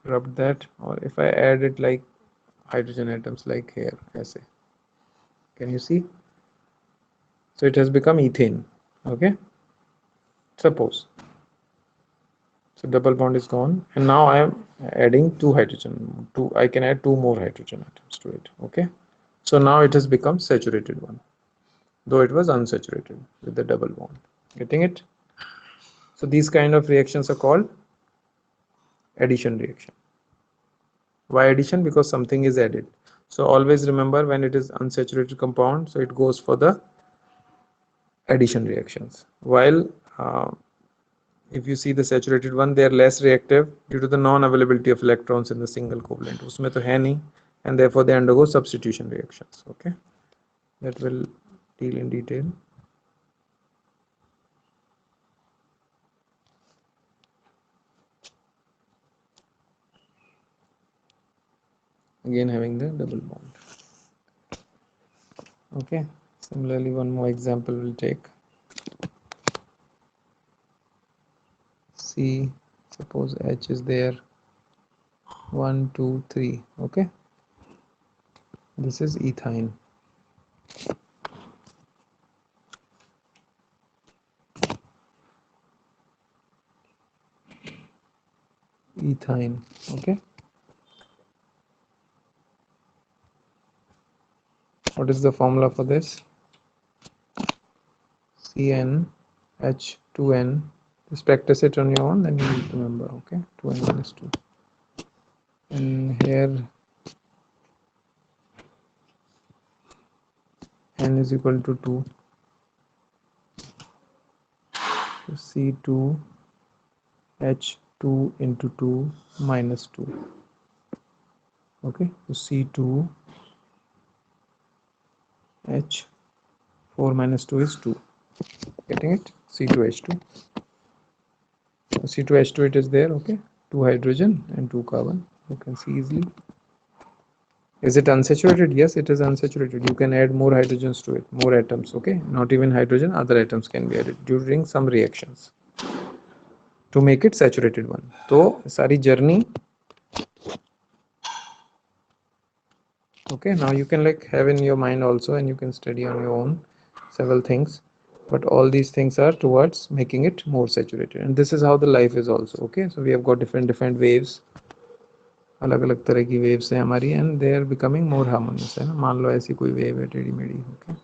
rub that, or if I add it like hydrogen atoms like here, ऐसे, can you see? So it has become ethane. Okay, suppose. So double bond is gone, and now I am adding two hydrogen. I can add two more hydrogen atoms to it. Okay, so now it has become saturated one, though it was unsaturated with the double bond. Getting it? So these kind of reactions are called addition reaction. Why addition? Because something is added. So always remember, when it is unsaturated compound, so it goes for the addition reactions. While if you see the saturated one, they are less reactive due to the non-availability of electrons in the single covalent. उसमें तो है नहीं, and therefore they undergo substitution reactions. Okay, that will deal in detail. Again having the double bond. Okay, similarly one more example we'll take. C, suppose H is there, 1 2 3. Okay, this is ethyne. Ethyne. Okay, what is the formula for this? CnH2n. Just practice it on your own, then you will remember. Okay, 2n minus 2, and here n is equal to 2. So C2H2 into 2 minus 2. Okay, so C2H4 minus 2 is 2. Getting it? C2H2. So C2H2, it is there. Okay, 2 hydrogen and 2 carbon. You can see easily. Is it unsaturated? Yes, it is unsaturated. You can add more hydrogens to it, more atoms. Okay, not even hydrogen, other atoms can be added during some reactions to make it saturated one. So सारी journey. Okay, now you can like have in your mind also, and you can study on your own several things, but all these things are towards making it more saturated, and this is how the life is also. Okay, so we have got different waves, अलग अलग तरह की waves हैं हमारी, and they are becoming more harmonious. है ना, मान लो ऐसी कोई wave है टेढ़ी मेढ़ी. Okay,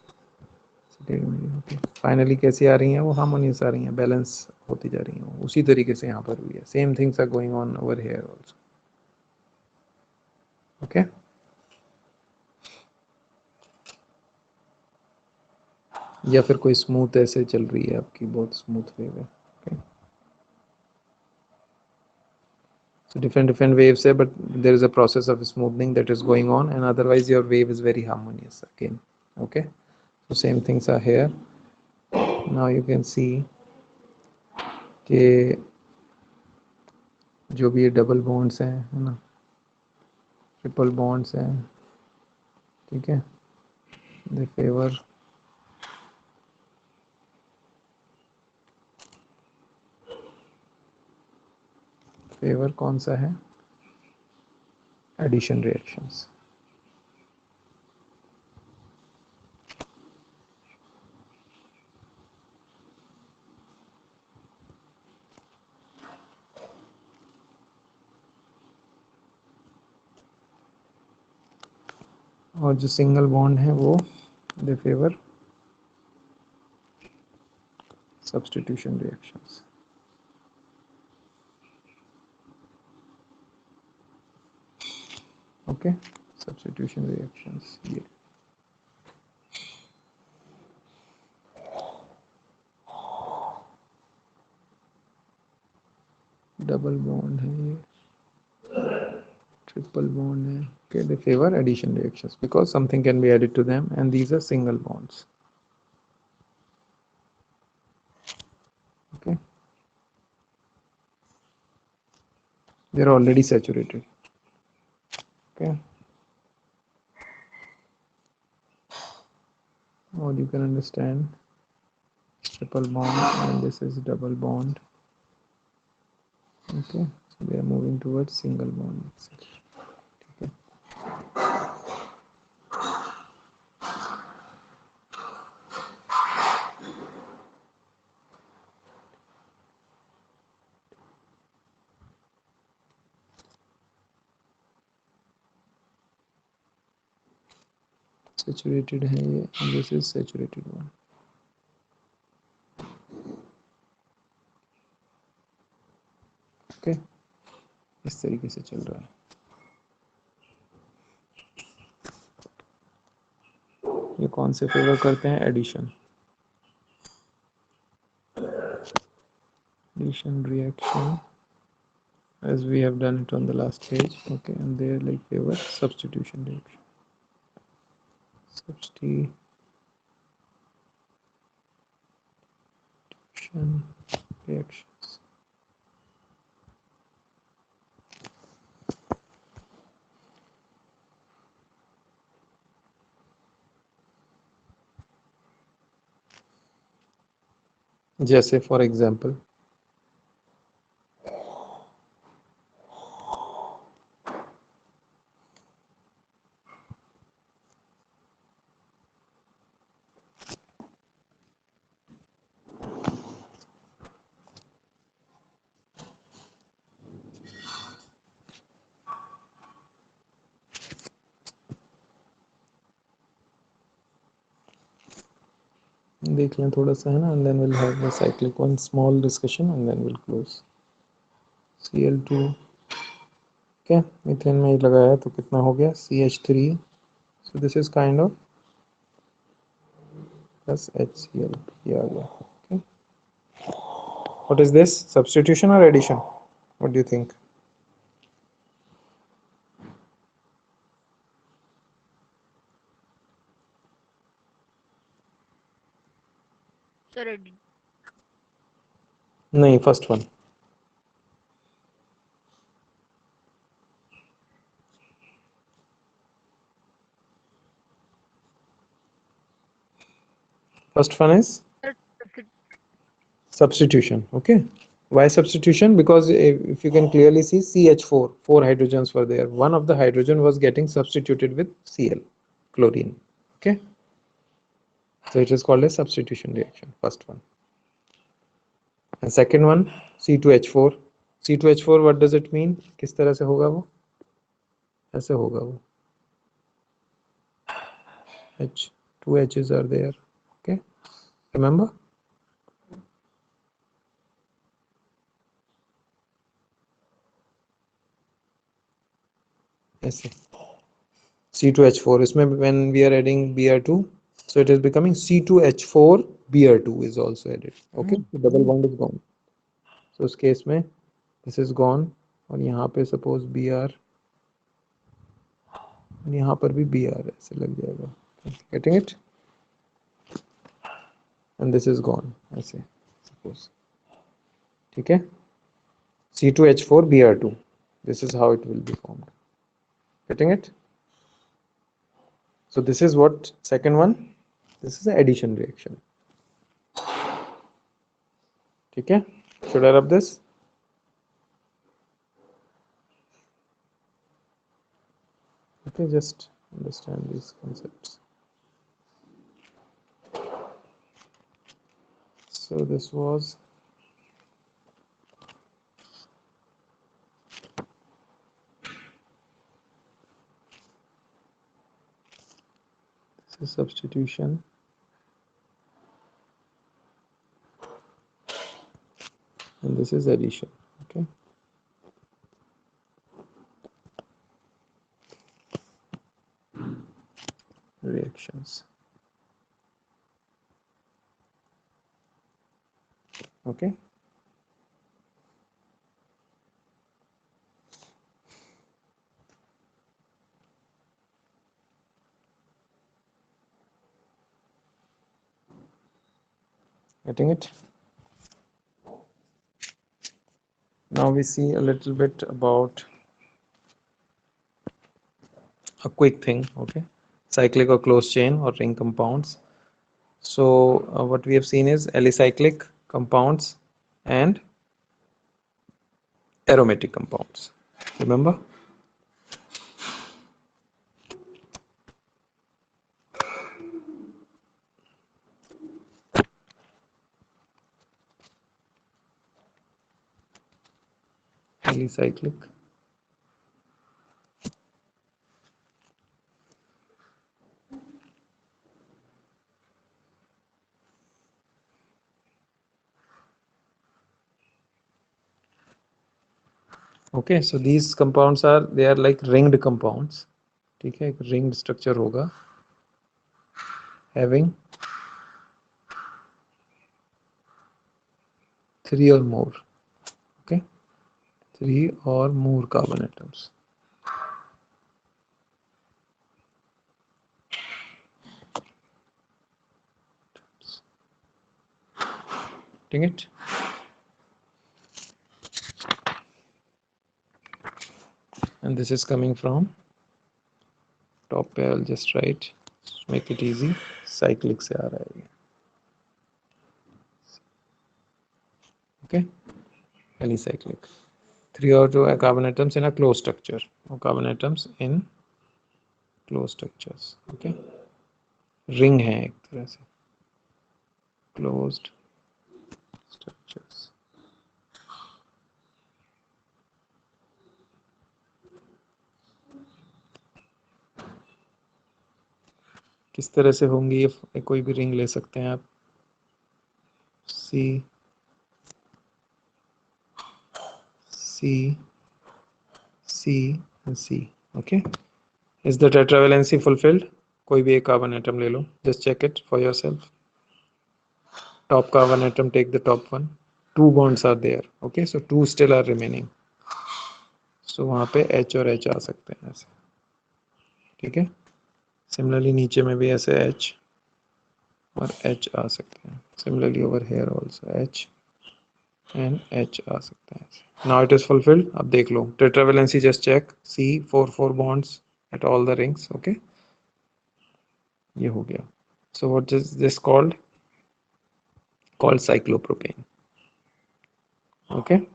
टेढ़ी मेढ़ी. Okay, फाइनली कैसी आ रही हैं वो? हार्मोनियस आ रही हैं, बैलेंस होती जा रही हैं. उसी तरीके से यहाँ पर भी है. Same things are going on over here also. Okay, या फिर कोई स्मूथ ऐसे चल रही है आपकी, बहुत स्मूथ वेव है. ओके, so different waves है, but there is a process of smoothing that is going on, and otherwise your wave is very harmonious again. Okay, so same things are here. Now you can see कि जो भी ये double bonds हैं, है ना, triple bonds हैं, ठीक है, दे फेवर कौन सा है? Addition reactions. और जो सिंगल बॉन्ड है वो they favour substitution reactions. Okay, substitution reactions. ये डबल बॉन्ड है, ये triple bond है. Okay, they favor addition reactions because something can be added to them, and these are single bonds. Okay, they're already saturated. Okay, or you can understand triple bond, and this is double bond. Okay, So they are moving towards single bond mixture. Okay. Saturated है ये, this is saturated one. Okay, इस तरीके से चल रहा है. ये कौन से फेवर करते हैं? Addition. Addition reaction, as we have done it on the last page. Okay, and they like favor substitution reaction. Substitution reactions. जैसे फॉर एग्जाम्पल देख लें थोड़ा सा है ना, and then we'll have the cyclic one small discussion and then we'll close. Cl2 okay, methane में ही लगाया तो कितना हो गया? CH3. So this is kind of plus HCl. ये आ गया. Okay. What is this? Substitution or addition? What do you think? Sir, नहीं, first one. First one is substitution. Okay. Why substitution? Because if you can clearly see CH4, 4 hydrogens were there. One of the hydrogen was getting substituted with Cl, chlorine. Okay. So it is called a substitution reaction, first one. And second one, C2H4. C2H4, what does it mean? किस तरह से होगा वो? ऐसे होगा वो. Two H's are there. Okay. Remember? ऐसे. C2H4. इसमें when we are adding Br2, so it is becoming C2H4 Br2 is also added. Okay. The double bond is gone. So उस केस में this is gone और यहाँ पे suppose Br और यहाँ पर भी Br ऐसे लग जाएगा. Getting it? And this is gone ऐसे suppose. ठीक है? C2H4 Br2. This is how it will be formed. Getting it? So this is what second one. This is an addition reaction. ठीक है? Should I rub this? Okay, just understand these concepts. So this was substitution. And this is addition. Okay. Reactions. Okay. Getting it? Now we see a little bit about a quick thing. Okay. Cyclic or closed chain or ring compounds. So what we have seen is alicyclic compounds and aromatic compounds. Remember? Polycyclic. Okay, so these compounds are like ringed compounds. ठीक है, एक ringed structure होगा having 3 or more. Okay, 3 or more carbon atoms. ठीक है, and this is coming from top पे. I'll just write, make it easy. Cyclic से आ रहा है ये. Okay, polycyclic. 3 or 2 carbon atoms in a closed structure, or carbon atoms in closed structures. Okay, ring है एक तरह से, closed structures. किस तरह से होंगी ये, कोई भी रिंग ले सकते हैं आप. C C C and C. Okay, is the tetravalency fulfilled? कोई भी एक कार्बन एटम ले लो, just check it for yourself. Top carbon atom, take the top one. 2 bonds are there. Okay, so 2 still are remaining. So वहाँ पे H और H आ सकते हैं ऐसे. ठीक है, सिमिलरली नीचे में भी ऐसे H और H आ सकते हैं. Similarly over here also H and H आ सकते हैं. Now it is fulfilled. अब देख लो tetravalency, just check. C 4 bonds at all the rings. Okay, ये हो गया. So what is this called? Called cyclopropane. Okay,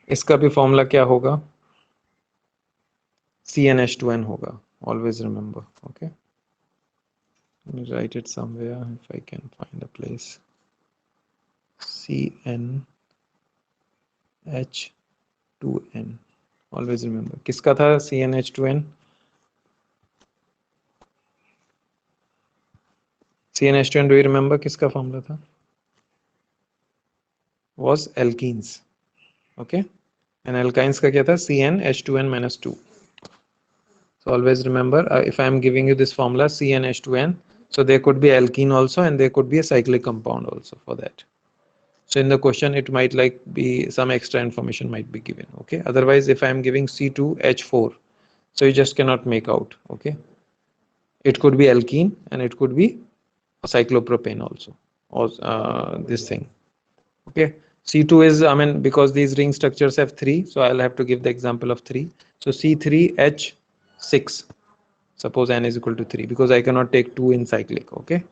इसका भी फॉर्मूला क्या होगा? CnH2n होगा. Always remember. Okay, let me write it somewhere if I can find a place. CnH2n. Always remember. किसका था CnH2n? CnH2n, do you remember किसका formula था? Was alkenes. Okay, and alkynes का क्या था? CnH2n minus 2. So always remember, if I am giving you this formula CnH2n, so there could be alkene also and there could be a cyclic compound also for that. So in the question it might like be some extra information might be given. Okay, otherwise if I am giving C2H4, so you just cannot make out. Okay, it could be alkene and it could be a cyclopropane also, or this thing. Okay, C2 is, I mean, because these ring structures have 3, so I'll have to give the example of 3. So C3H6, suppose n is equal to 3, because I cannot take 2 in cyclic. Okay,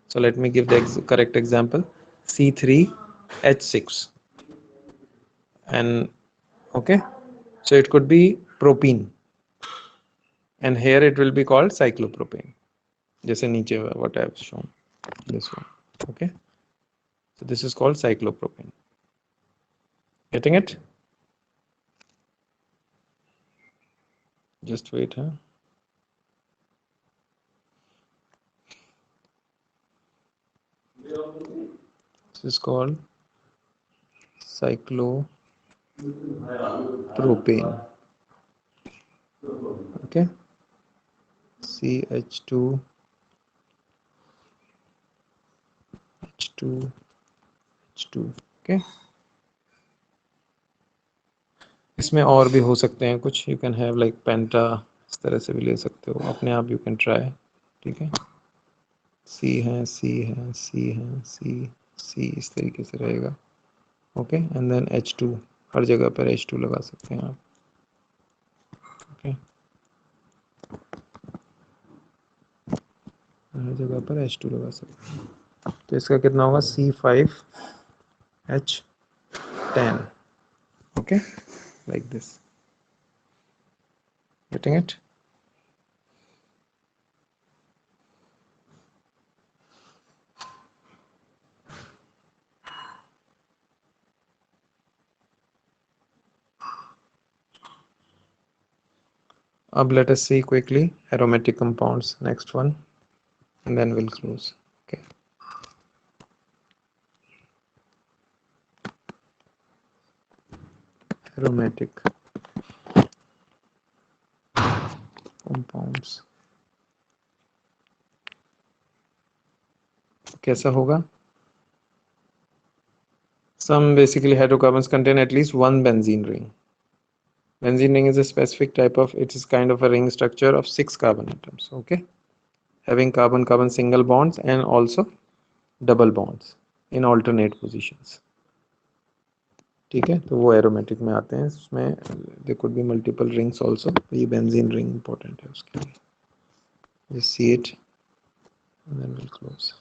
so let me give the correct example. C3H6, and okay, so it could be propene, and here it will be called cyclopropane, जैसे नीचे what I have shown, this one. Okay, so this is called cyclopropane. Getting it? Just wait, huh? This is called cyclopropane. Okay, CH2 H2 H2. Okay, इसमें और भी हो सकते हैं कुछ. You can have like पेंटा, इस तरह से भी ले सकते हो अपने आप. You can try. ठीक है, C है, C है, C है, C C, इस तरीके से रहेगा. ओके, एंड देन H2, हर जगह पर H2 लगा सकते हैं आप. ओके, हर जगह पर H2 लगा सकते हैं. तो इसका कितना होगा C5H10. Okay, like this. Getting it? Let us see quickly aromatic compounds, next one, and then we'll close. Okay. Aromatic compounds. कैसा होगा? Some basically hydrocarbons contain at least one benzene ring. Benzene ring is a specific type of, it is kind of a ring structure of 6 carbon atoms, okay? Having carbon-carbon single bonds and also double bonds in alternate positions. ठीक है, तो वो aromatic में आते हैं. इसमें there could be multiple rings also. ये benzene ring important है उसके लिए. Just see it and then we'll close.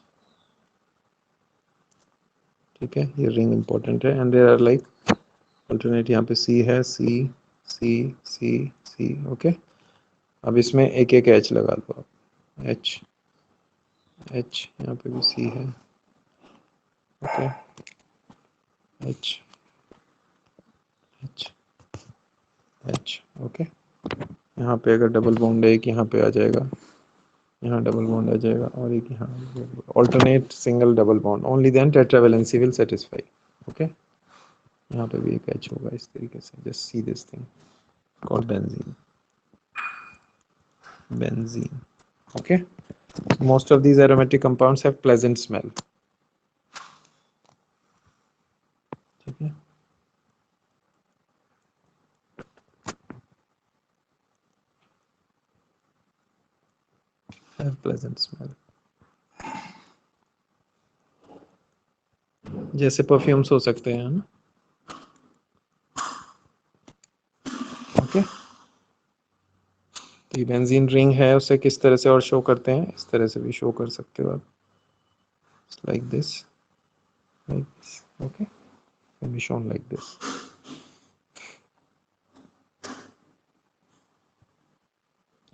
ठीक है, ये ring important है and there are like alternate, यहाँ पे C है, C, C, C, C, okay. अब इसमें एक एक H लगा दो आप. H, H, यहाँ पे भी C है, okay. H, H, H, okay. यहाँ पे अगर डबल बॉन्ड है एक यहाँ पे आ जाएगा, यहाँ डबल बॉन्ड आ जाएगा और एक यहाँ. Alternate single double bond, only then tetravalency will satisfy. Okay, यहाँ पे भी एक H होगा इस तरीके से. Just see this thing called benzene. Benzene, okay. Most of these aromatic compounds have pleasant smell. ठीक है, have pleasant smell. जैसे परफ्यूम्स हो सकते हैं ना. ओके, तो ये बेंजीन रिंग है, उसे किस तरह से और शो करते हैं, इस तरह से भी शो कर सकते हो आप. Like this, okay, can be shown like this.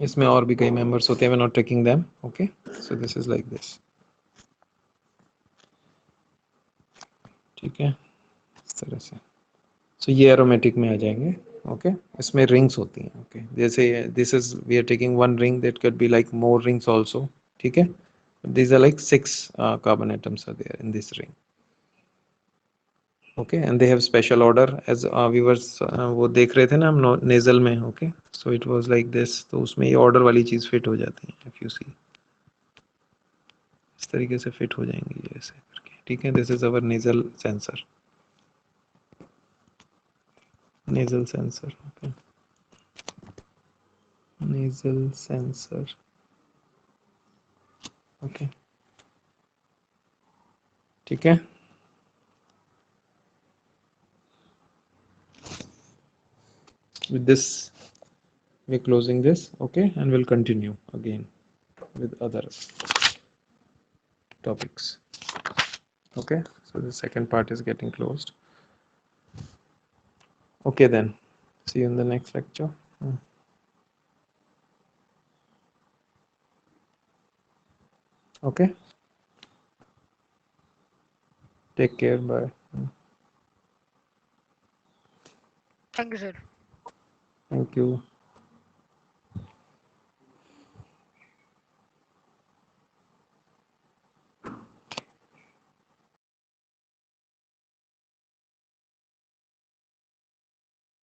इसमें और भी कई मेंबर्स होते हैं, we not taking them. Okay, so this is like this. ठीक है, इस तरह से. सो ये एरोमेटिक में आ जाएंगे. ओके, इसमें रिंग्स होती हैं. ओके, जैसे this is we are taking one ring, that can be like more rings also. ठीक है, these are like 6 carbon atoms are there in this ring. Okay, and they have special order as viewers वो देख रहे थे ना हम nasal में. Okay, so it was like this. तो उसमें ये order वाली चीज फिट हो जाती है. if you see, इस तरीके से फिट हो जाएंगी ये ऐसे करके. ठीक है, this is our nasal sensor. Nasal sensor. Okay, nasal sensor. Okay, ठीक है. With this we're closing this. Okay, and we'll continue again with other topics. Okay, so the second part is getting closed. Okay, then see you in the next lecture. Okay, take care. Bye. Thank you, sir. Thank you.